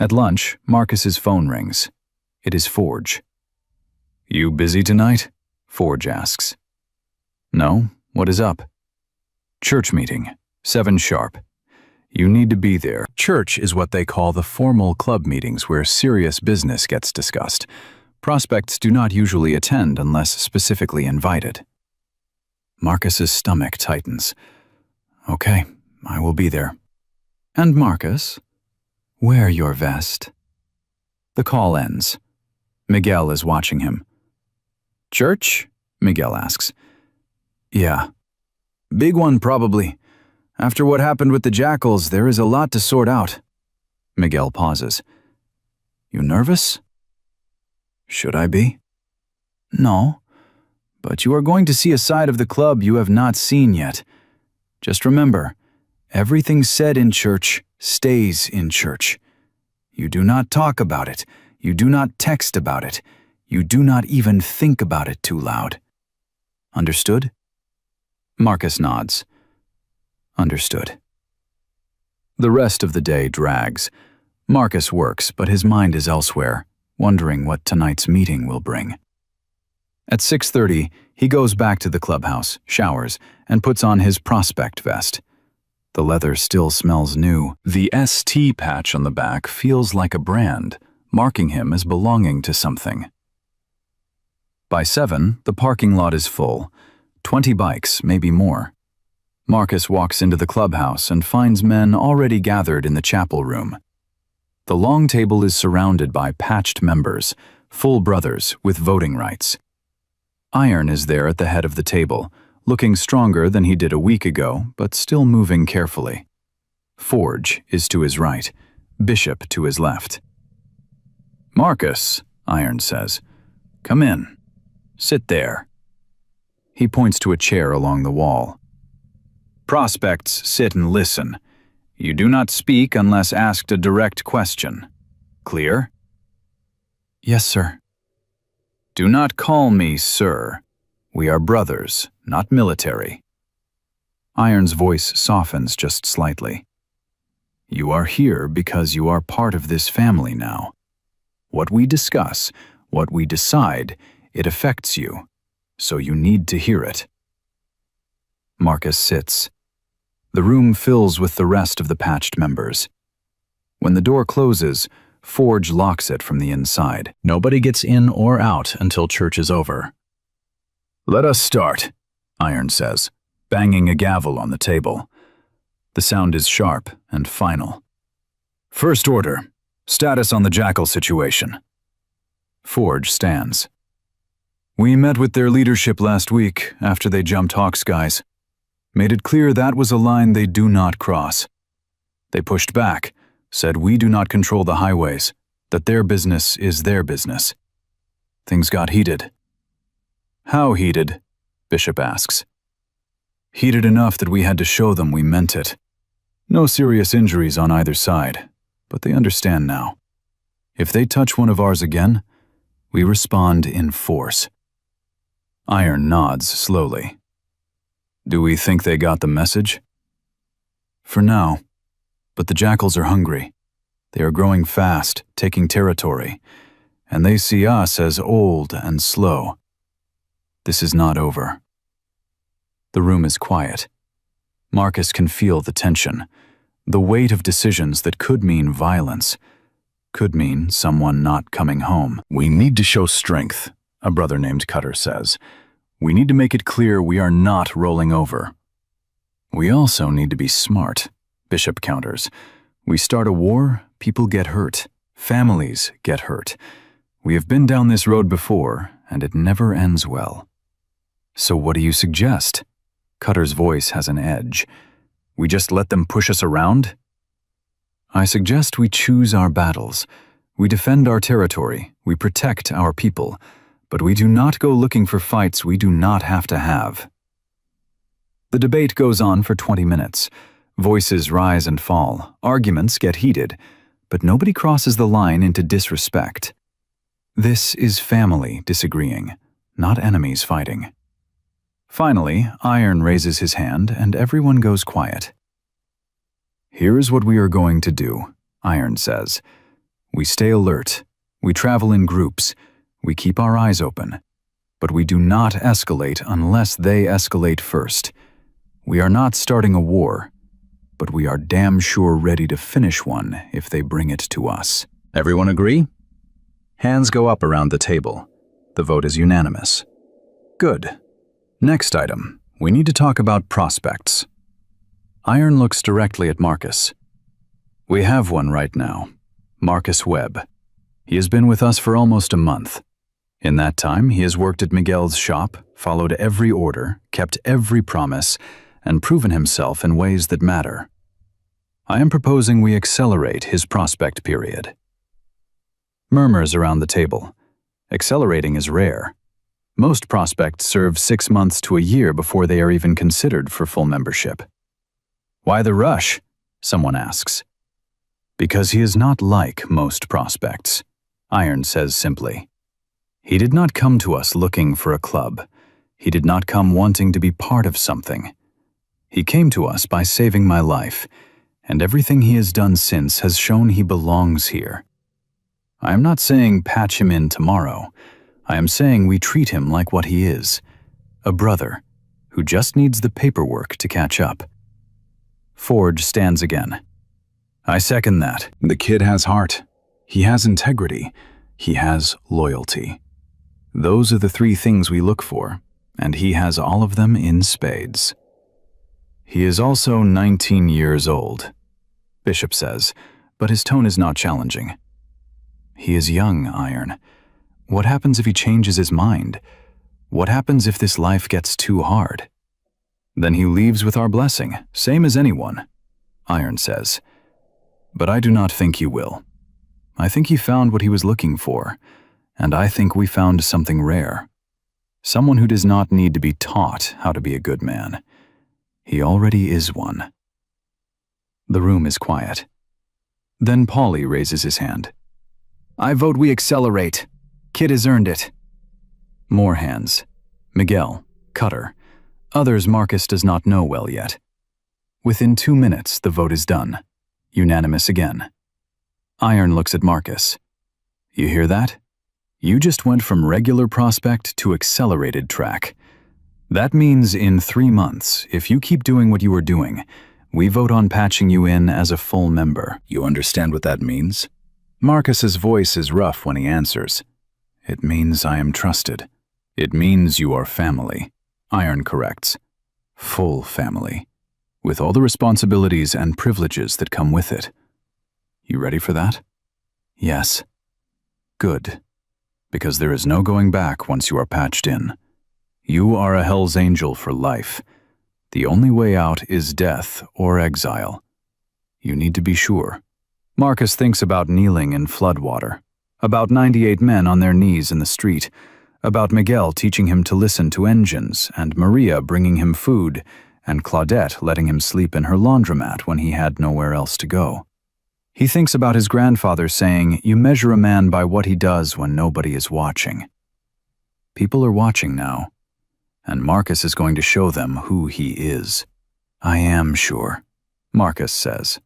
At lunch, Marcus's phone rings. It is Forge. "You busy tonight?" Forge asks. "No, what is up?" "Church meeting, 7 sharp. You need to be there." Church is what they call the formal club meetings where serious business gets discussed. Prospects do not usually attend unless specifically invited. Marcus's stomach tightens. "Okay, I will be there." "And Marcus, wear your vest." The call ends. Miguel is watching him. "Church?" Miguel asks. "Yeah. Big one, probably. After what happened with the jackals, there is a lot to sort out." Miguel pauses. "You nervous?" "Should I be?" "No, but you are going to see a side of the club you have not seen yet. Just remember, everything said in church stays in church. You do not talk about it. You do not text about it. You do not even think about it too loud. Understood?" Marcus nods. Understood. The rest of the day drags. Marcus works, but his mind is elsewhere, wondering what tonight's meeting will bring. At 6:30, he goes back to the clubhouse, showers, and puts on his prospect vest. The leather still smells new. The ST patch on the back feels like a brand, marking him as belonging to something. By 7, the parking lot is full. 20 bikes, maybe more. Marcus walks into the clubhouse and finds men already gathered in the chapel room. The long table is surrounded by patched members, full brothers with voting rights. Iron is there at the head of the table, looking stronger than he did a week ago, but still moving carefully. Forge is to his right, Bishop to his left. "Marcus," Iron says, "come in. Sit there." He points to a chair along the wall. "Prospects sit and listen. You do not speak unless asked a direct question. Clear?" "Yes, sir." "Do not call me sir. We are brothers, not military." Iron's voice softens just slightly. "You are here because you are part of this family now. What we discuss, what we decide, it affects you, so you need to hear it." Marcus sits. The room fills with the rest of the patched members. When the door closes, Forge locks it from the inside. Nobody gets in or out until church is over. "Let us start," Iron says, banging a gavel on the table. The sound is sharp and final. "First order, status on the Jackal situation." Forge stands. "We met with their leadership last week after they jumped Hawk Skies. Made it clear that was a line they do not cross. They pushed back, said we do not control the highways, that their business is their business. Things got heated." "How heated?" Bishop asks. "Heated enough that we had to show them we meant it. No serious injuries on either side, but they understand now. If they touch one of ours again, we respond in force." Iron nods slowly. "Do we think they got the message?" "For now. But the Jackals are hungry. They are growing fast, taking territory, and they see us as old and slow. This is not over." The room is quiet. Marcus can feel the tension, the weight of decisions that could mean violence, could mean someone not coming home. "We need to show strength," a brother named Cutter says. "We need to make it clear we are not rolling over." "We also need to be smart," Bishop counters. "We start a war, people get hurt, families get hurt. We have been down this road before, and it never ends well." "So what do you suggest?" Cutter's voice has an edge. "We just let them push us around?" "I suggest we choose our battles. We defend our territory, we protect our people, but we do not go looking for fights we do not have to have." The debate goes on for 20 minutes. Voices rise and fall, arguments get heated, but nobody crosses the line into disrespect. This is family disagreeing, not enemies fighting. Finally, Iron raises his hand and everyone goes quiet. "Here's what we are going to do," Iron says. "We stay alert, we travel in groups, we keep our eyes open, but we do not escalate unless they escalate first. We are not starting a war, but we are damn sure ready to finish one if they bring it to us." Everyone agree? Hands go up around the table. The vote is unanimous. Good. Next item, we need to talk about prospects. Iron looks directly at Marcus. "We have one right now, Marcus Webb. He has been with us for almost a month. In that time, he has worked at Miguel's shop, followed every order, kept every promise, and proven himself in ways that matter. I am proposing we accelerate his prospect period." Murmurs around the table. Accelerating is rare. Most prospects serve 6 months to a year before they are even considered for full membership. "Why the rush?" someone asks. "Because he is not like most prospects," Iron says simply. "He did not come to us looking for a club. He did not come wanting to be part of something. He came to us by saving my life, and everything he has done since has shown he belongs here. I am not saying patch him in tomorrow. I am saying we treat him like what he is, a brother who just needs the paperwork to catch up." Forge stands again. "I second that. The kid has heart. He has integrity. He has loyalty. Those are the 3 things we look for, and he has all of them in spades." "He is also 19 years old," Bishop says, but his tone is not challenging. "He is young, Iron. What happens if he changes his mind? What happens if this life gets too hard?" "Then he leaves with our blessing, same as anyone," Iron says. "But I do not think he will. I think he found what he was looking for, and I think we found something rare. Someone who does not need to be taught how to be a good man. He already is one." The room is quiet. Then Paulie raises his hand. "I vote we accelerate. Kid has earned it." More hands. Miguel, Cutter. Others Marcus does not know well yet. Within 2 minutes, the vote is done. Unanimous again. Iron looks at Marcus. "You hear that? You just went from regular prospect to accelerated track. That means in 3 months, if you keep doing what you are doing, we vote on patching you in as a full member. You understand what that means?" Marcus's voice is rough when he answers. "It means I am trusted. It means you are family." Iron corrects. "Full family. With all the responsibilities and privileges that come with it. You ready for that?" "Yes." "Good. Because there is no going back once you are patched in. You are a Hell's Angel for life. The only way out is death or exile. You need to be sure." Marcus thinks about kneeling in floodwater, about 98 men on their knees in the street, about Miguel teaching him to listen to engines, and Maria bringing him food, and Claudette letting him sleep in her laundromat when he had nowhere else to go. He thinks about his grandfather saying, "You measure a man by what he does when nobody is watching." People are watching now, and Marcus is going to show them who he is. "I am sure," Marcus says.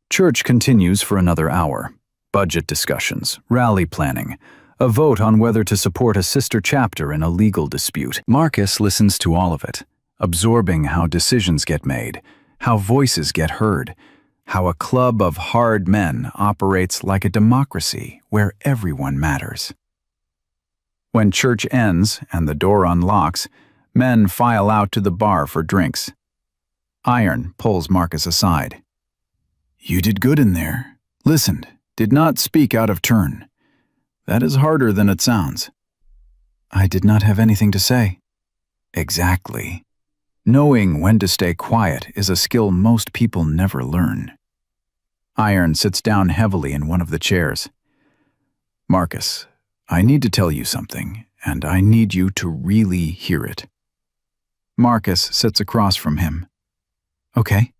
Church continues for another hour. Budget discussions, rally planning, a vote on whether to support a sister chapter in a legal dispute. Marcus listens to all of it, absorbing how decisions get made, how voices get heard, how a club of hard men operates like a democracy where everyone matters. When church ends and the door unlocks, men file out to the bar for drinks. Iron pulls Marcus aside. "You did good in there. Listened, did not speak out of turn. That is harder than it sounds." "I did not have anything to say." "Exactly. Knowing when to stay quiet is a skill most people never learn." Iron sits down heavily in one of the chairs. "Marcus, I need to tell you something, and I need you to really hear it." Marcus sits across from him. "Okay."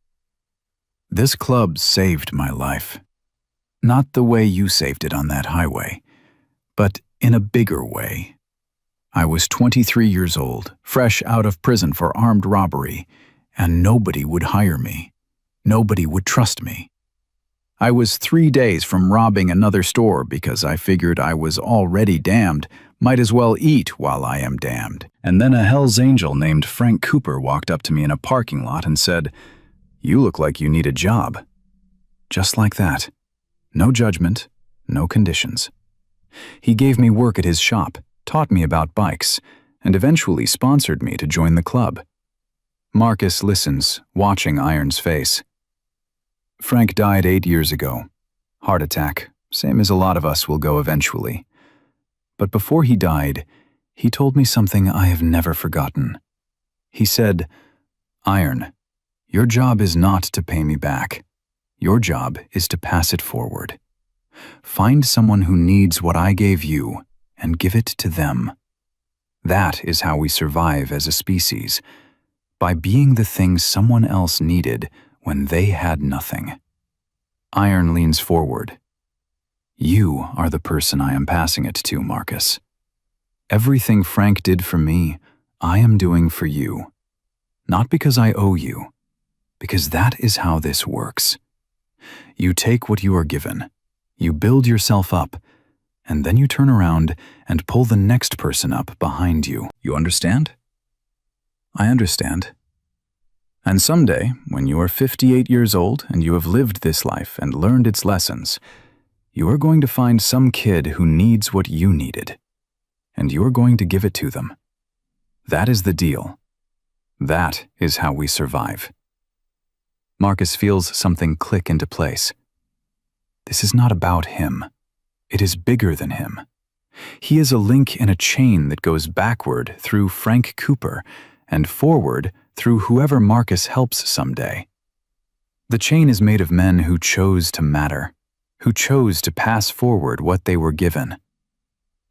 "This club saved my life. Not the way you saved it on that highway, but in a bigger way. I was 23 years old, fresh out of prison for armed robbery, and nobody would hire me. Nobody would trust me. I was 3 days from robbing another store because I figured I was already damned, might as well eat while I am damned. And then a Hell's Angel named Frank Cooper walked up to me in a parking lot and said, 'You look like you need a job.' Just like that. No judgment, no conditions. He gave me work at his shop, taught me about bikes, and eventually sponsored me to join the club." Marcus listens, watching Iron's face. "Frank died 8 years ago. Heart attack, same as a lot of us will go eventually. But before he died, he told me something I have never forgotten. He said, 'Iron, your job is not to pay me back. Your job is to pass it forward. Find someone who needs what I gave you and give it to them.' That is how we survive as a species, by being the thing someone else needed when they had nothing." Iron leans forward. "You are the person I am passing it to, Marcus. Everything Frank did for me, I am doing for you. Not because I owe you, because that is how this works. You take what you are given, you build yourself up, and then you turn around and pull the next person up behind you. You understand?" "I understand. And someday, when you are 58 years old and you have lived this life and learned its lessons, you are going to find some kid who needs what you needed, and you are going to give it to them. That is the deal. That is how we survive." Marcus feels something click into place. This is not about him. It is bigger than him. He is a link in a chain that goes backward through Frank Cooper and forward through whoever Marcus helps someday. The chain is made of men who chose to matter, who chose to pass forward what they were given.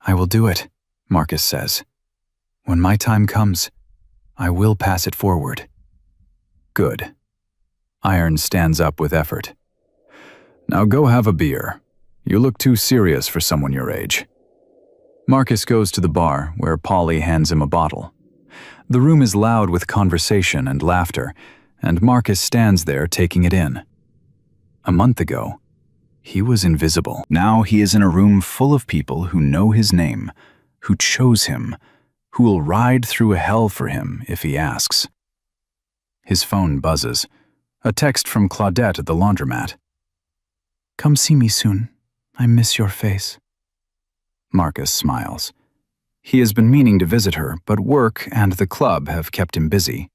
"I will do it," Marcus says. "When my time comes, I will pass it forward." "Good." Iron stands up with effort. "Now go have a beer. You look too serious for someone your age." Marcus goes to the bar, where Polly hands him a bottle. The room is loud with conversation and laughter, and Marcus stands there taking it in. A month ago, he was invisible. Now he is in a room full of people who know his name, who chose him, who will ride through a hell for him if he asks. His phone buzzes. A text from Claudette at the laundromat. "Come see me soon. I miss your face." Marcus smiles. He has been meaning to visit her, but work and the club have kept him busy.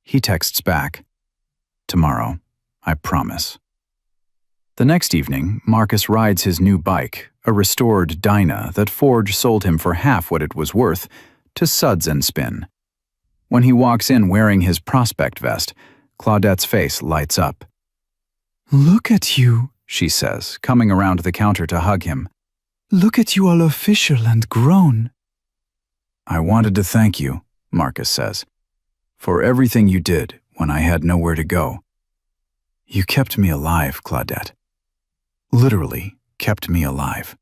He texts back, "Tomorrow, I promise." The next evening, Marcus rides his new bike, a restored Dyna that Forge sold him for half what it was worth, to Suds and Spin. When he walks in wearing his prospect vest, Claudette's face lights up. "Look at you," she says, coming around the counter to hug him. "Look at you all official and grown." "I wanted to thank you," Marcus says, "for everything you did when I had nowhere to go. You kept me alive, Claudette. Literally kept me alive."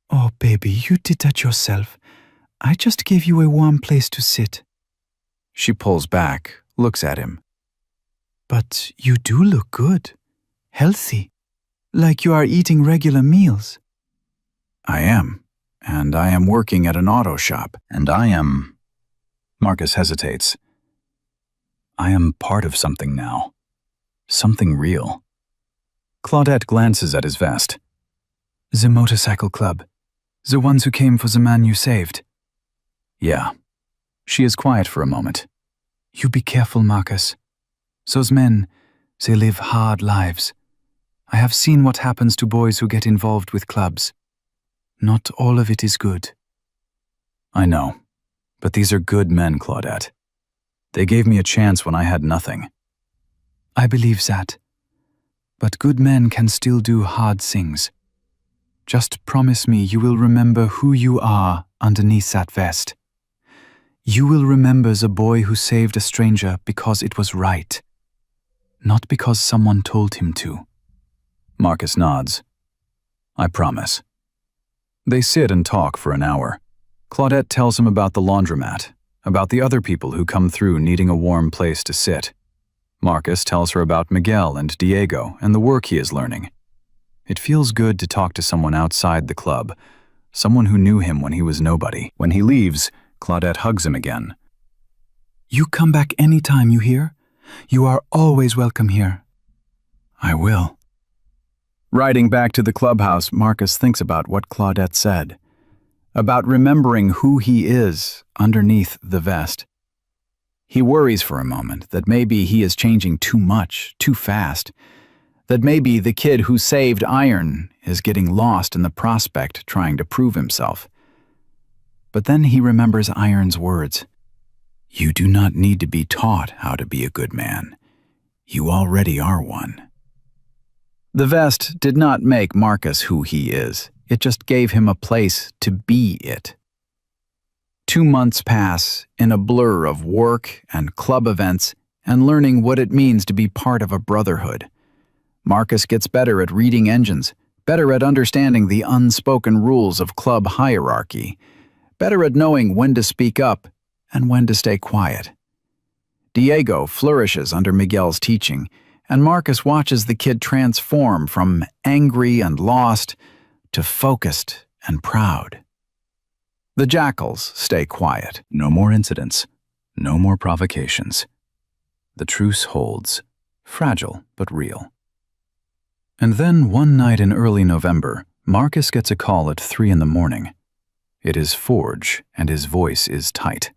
"Oh, baby, you did that yourself. I just gave you a warm place to sit." She pulls back, looks at him. "But you do look good. Healthy. Like you are eating regular meals." "I am. And I am working at an auto shop. And I am..." Marcus hesitates. "I am part of something now. Something real." Claudette glances at his vest. "The motorcycle club. The ones who came for the man you saved." "Yeah." She is quiet for a moment. "You be careful, Marcus. Those men, they live hard lives. I have seen what happens to boys who get involved with clubs. Not all of it is good." "I know, but these are good men, Claudette. They gave me a chance when I had nothing." "I believe that. But good men can still do hard things. Just promise me you will remember who you are underneath that vest. You will remember the boy who saved a stranger because it was right, not because someone told him to." Marcus nods. "I promise." They sit and talk for an hour. Claudette tells him about the laundromat, about the other people who come through needing a warm place to sit. Marcus tells her about Miguel and Diego and the work he is learning. It feels good to talk to someone outside the club, someone who knew him when he was nobody. When he leaves, Claudette hugs him again. "You come back anytime, you hear? You are always welcome here." "I will." Riding back to the clubhouse, Marcus thinks about what Claudette said, about remembering who he is underneath the vest. He worries for a moment that maybe he is changing too much, too fast, that maybe the kid who saved Iron is getting lost in the prospect trying to prove himself. But then he remembers Iron's words. "You do not need to be taught how to be a good man. You already are one." The vest did not make Marcus who he is. It just gave him a place to be it. 2 months pass in a blur of work and club events and learning what it means to be part of a brotherhood. Marcus gets better at reading engines, better at understanding the unspoken rules of club hierarchy, better at knowing when to speak up and when to stay quiet. Diego flourishes under Miguel's teaching, and Marcus watches the kid transform from angry and lost to focused and proud. The jackals stay quiet. No more incidents, no more provocations. The truce holds, fragile but real. And then one night in early November, Marcus gets a call at 3 a.m. It is Forge, and his voice is tight.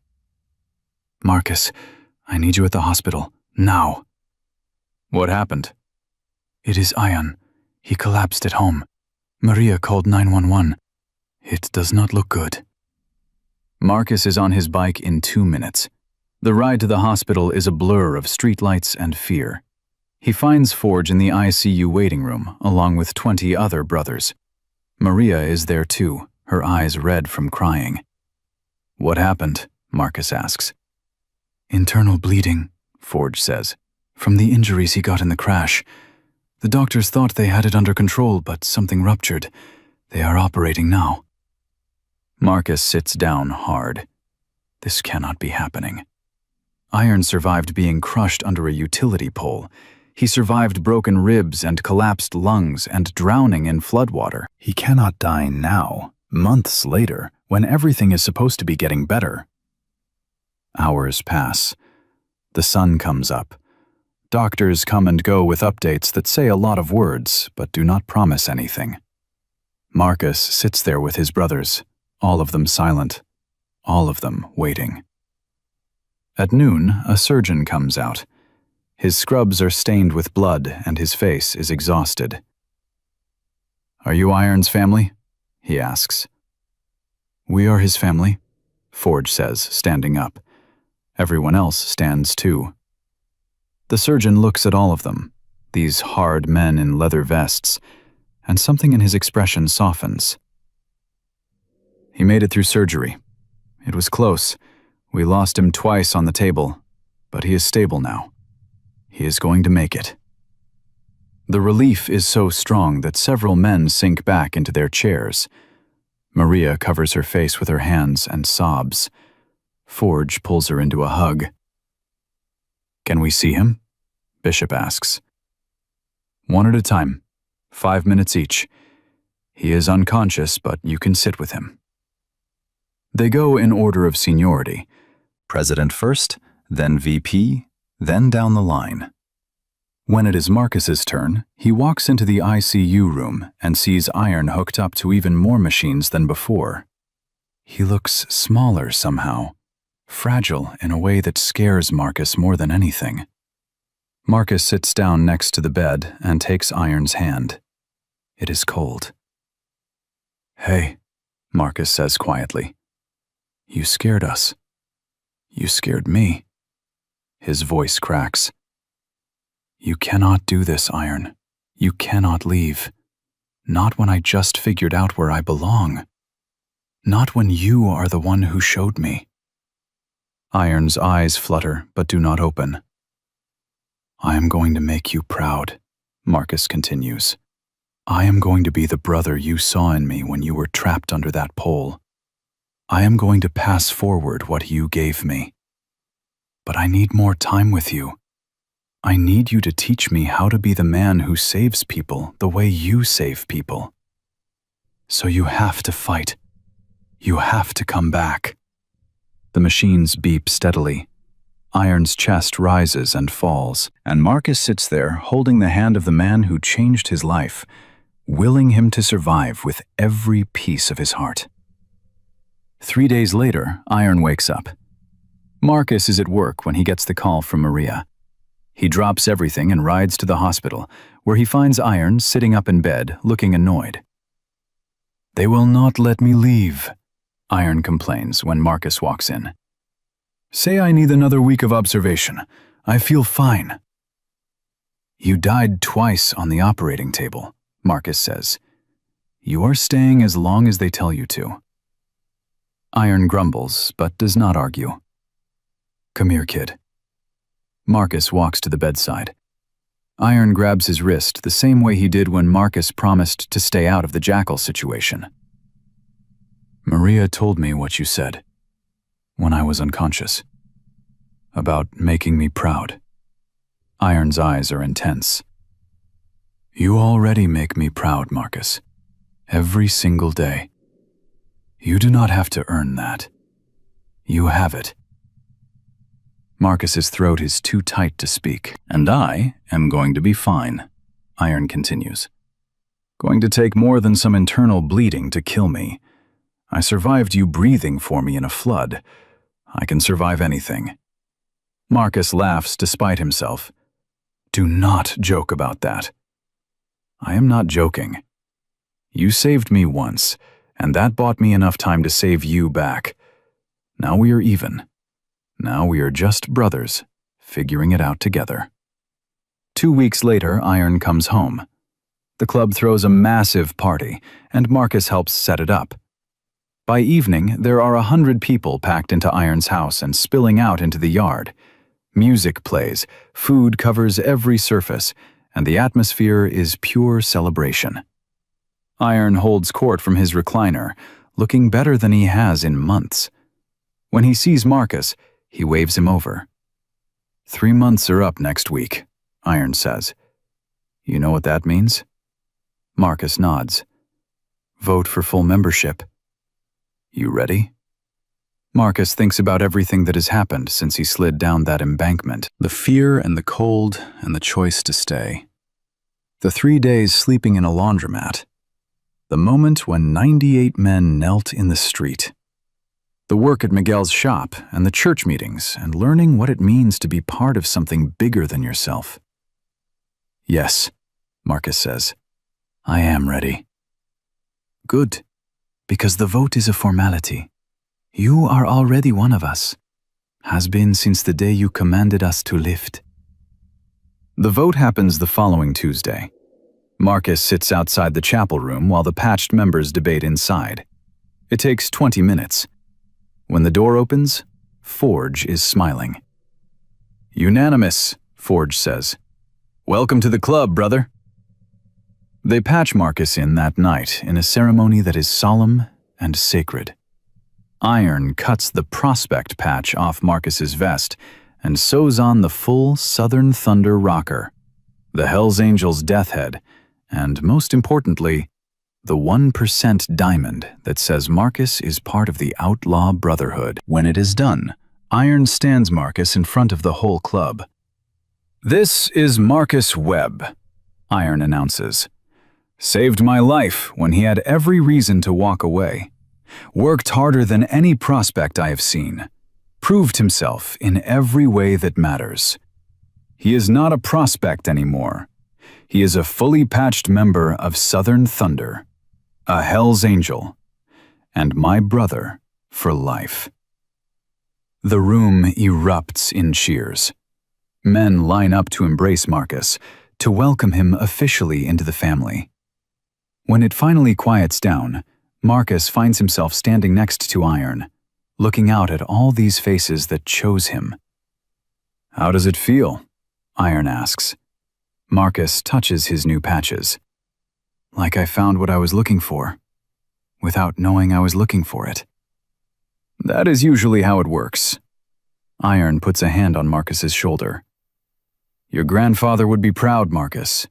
"Marcus, I need you at the hospital, now." "What happened?" "It is Ian. He collapsed at home. Maria called 911. It does not look good." Marcus is on his bike in 2 minutes. The ride to the hospital is a blur of streetlights and fear. He finds Forge in the ICU waiting room, along with 20 other brothers. Maria is there too, her eyes red from crying. "What happened?" Marcus asks. "Internal bleeding," Forge says, "from the injuries he got in the crash. The doctors thought they had it under control, but something ruptured. They are operating now." Marcus sits down hard. This cannot be happening. Iron survived being crushed under a utility pole. He survived broken ribs and collapsed lungs and drowning in floodwater. He cannot die now, months later, when everything is supposed to be getting better. Hours pass. The sun comes up. Doctors come and go with updates that say a lot of words, but do not promise anything. Marcus sits there with his brothers, all of them silent, all of them waiting. At noon, a surgeon comes out. His scrubs are stained with blood and his face is exhausted. "Are you Iron's family?" he asks. "We are his family," Forge says, standing up. Everyone else stands too. The surgeon looks at all of them, these hard men in leather vests, and something in his expression softens. "He made it through surgery. It was close. We lost him twice on the table, but he is stable now. He is going to make it." The relief is so strong that several men sink back into their chairs. Maria covers her face with her hands and sobs. Forge pulls her into a hug. "Can we see him?" Bishop asks. "One at a time, 5 minutes each. He is unconscious, but you can sit with him." They go in order of seniority. President first, then VP, then down the line. When it is Marcus's turn, he walks into the ICU room and sees Iron hooked up to even more machines than before. He looks smaller somehow, fragile in a way that scares Marcus more than anything. Marcus sits down next to the bed and takes Iron's hand. It is cold. "Hey," Marcus says quietly. "You scared us. You scared me." His voice cracks. "You cannot do this, Iron. You cannot leave. Not when I just figured out where I belong. Not when you are the one who showed me." Iron's eyes flutter but do not open. "I am going to make you proud," Marcus continues. "I am going to be the brother you saw in me when you were trapped under that pole. I am going to pass forward what you gave me. But I need more time with you. I need you to teach me how to be the man who saves people the way you save people. So you have to fight. You have to come back." The machines beep steadily. Iron's chest rises and falls, and Marcus sits there holding the hand of the man who changed his life, willing him to survive with every piece of his heart. 3 days later, Iron wakes up. Marcus is at work when he gets the call from Maria. He drops everything and rides to the hospital, where he finds Iron sitting up in bed, looking annoyed. "They will not let me leave," Iron complains when Marcus walks in. "Say I need another week of observation. I feel fine." "You died twice on the operating table," Marcus says. "You are staying as long as they tell you to." Iron grumbles, but does not argue. "Come here, kid." Marcus walks to the bedside. Iron grabs his wrist the same way he did when Marcus promised to stay out of the Jackal situation. "Maria told me what you said when I was unconscious, about making me proud." Iron's eyes are intense. "You already make me proud, Marcus. Every single day. You do not have to earn that. You have it." Marcus's throat is too tight to speak. "And I am going to be fine," Iron continues. "Going to take more than some internal bleeding to kill me. I survived you breathing for me in a flood. I can survive anything." Marcus laughs despite himself. "Do not joke about that." "I am not joking. You saved me once, and that bought me enough time to save you back. Now we are even. Now we are just brothers, figuring it out together." 2 weeks later, Iron comes home. The club throws a massive party, and Marcus helps set it up. By evening, there are 100 people packed into Iron's house and spilling out into the yard. Music plays, food covers every surface, and the atmosphere is pure celebration. Iron holds court from his recliner, looking better than he has in months. When he sees Marcus, he waves him over. 3 months are up next week, Iron says. You know what that means? Marcus nods. Vote for full membership. You ready? Marcus thinks about everything that has happened since he slid down that embankment. The fear and the cold and the choice to stay. The 3 days sleeping in a laundromat. The moment when 98 men knelt in the street. The work at Miguel's shop and the church meetings and learning what it means to be part of something bigger than yourself. Yes, Marcus says. I am ready. Good, because the vote is a formality. You are already one of us. Has been since the day you commanded us to lift. The vote happens the following Tuesday. Marcus sits outside the chapel room while the patched members debate inside. It takes 20 minutes. When the door opens, Forge is smiling. Unanimous, Forge says. Welcome to the club, brother. They patch Marcus in that night in a ceremony that is solemn and sacred. Iron cuts the prospect patch off Marcus's vest and sews on the full Southern Thunder rocker, the Hells Angels' death head, and most importantly, the 1% diamond that says Marcus is part of the outlaw brotherhood. When it is done, Iron stands Marcus in front of the whole club. This is Marcus Webb, Iron announces. Saved my life when he had every reason to walk away. Worked harder than any prospect I have seen. Proved himself in every way that matters. He is not a prospect anymore. He is a fully patched member of Southern Thunder, a Hell's Angel, and my brother for life. The room erupts in cheers. Men line up to embrace Marcus, to welcome him officially into the family. When it finally quiets down, Marcus finds himself standing next to Iron, looking out at all these faces that chose him. How does it feel? Iron asks. Marcus touches his new patches. Like I found what I was looking for, without knowing I was looking for it. That is usually how it works. Iron puts a hand on Marcus's shoulder. Your grandfather would be proud, Marcus.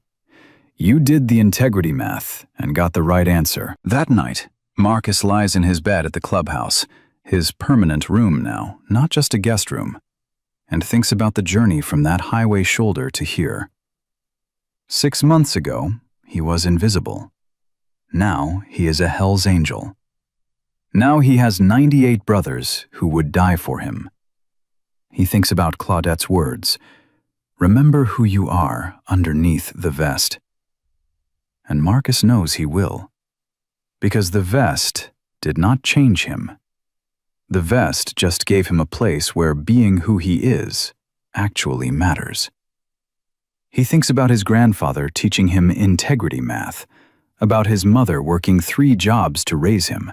You did the integrity math and got the right answer. That night, Marcus lies in his bed at the clubhouse, his permanent room now, not just a guest room, and thinks about the journey from that highway shoulder to here. 6 months ago, he was invisible. Now he is a Hell's Angel. Now he has 98 brothers who would die for him. He thinks about Claudette's words, remember who you are underneath the vest. And Marcus knows he will, because the vest did not change him. The vest just gave him a place where being who he is actually matters. He thinks about his grandfather teaching him integrity math, about his mother working 3 jobs to raise him,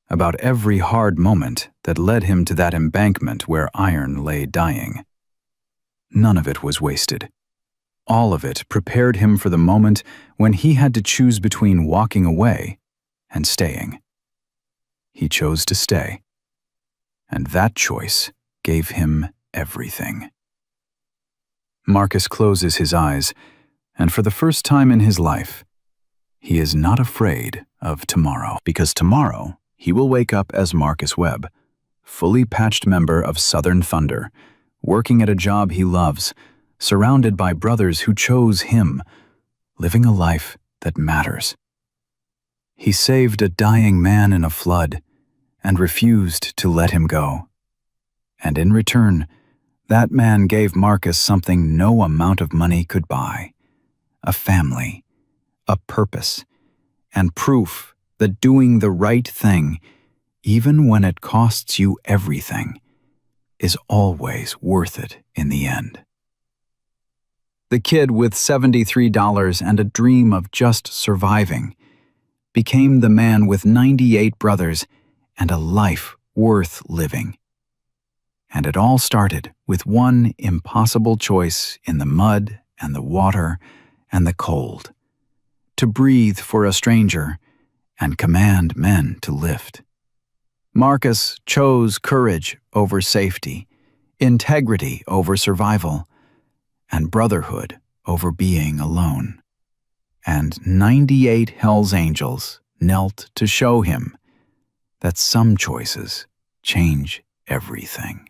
about every hard moment that led him to that embankment where Iron lay dying. None of it was wasted. All of it prepared him for the moment when he had to choose between walking away and staying. He chose to stay, and that choice gave him everything. Marcus closes his eyes, and for the first time in his life, he is not afraid of tomorrow, because tomorrow he will wake up as Marcus Webb, fully patched member of Southern Thunder, working at a job he loves, surrounded by brothers who chose him, living a life that matters. He saved a dying man in a flood and refused to let him go. And in return, that man gave Marcus something no amount of money could buy: a family, a purpose, and proof that doing the right thing, even when it costs you everything, is always worth it in the end. The kid with $73 and a dream of just surviving became the man with 98 brothers and a life worth living. And it all started with one impossible choice in the mud and the water and the cold: to breathe for a stranger and command men to lift. Marcus chose courage over safety, integrity over survival, and brotherhood over being alone. And 98 Hell's Angels knelt to show him that some choices change everything.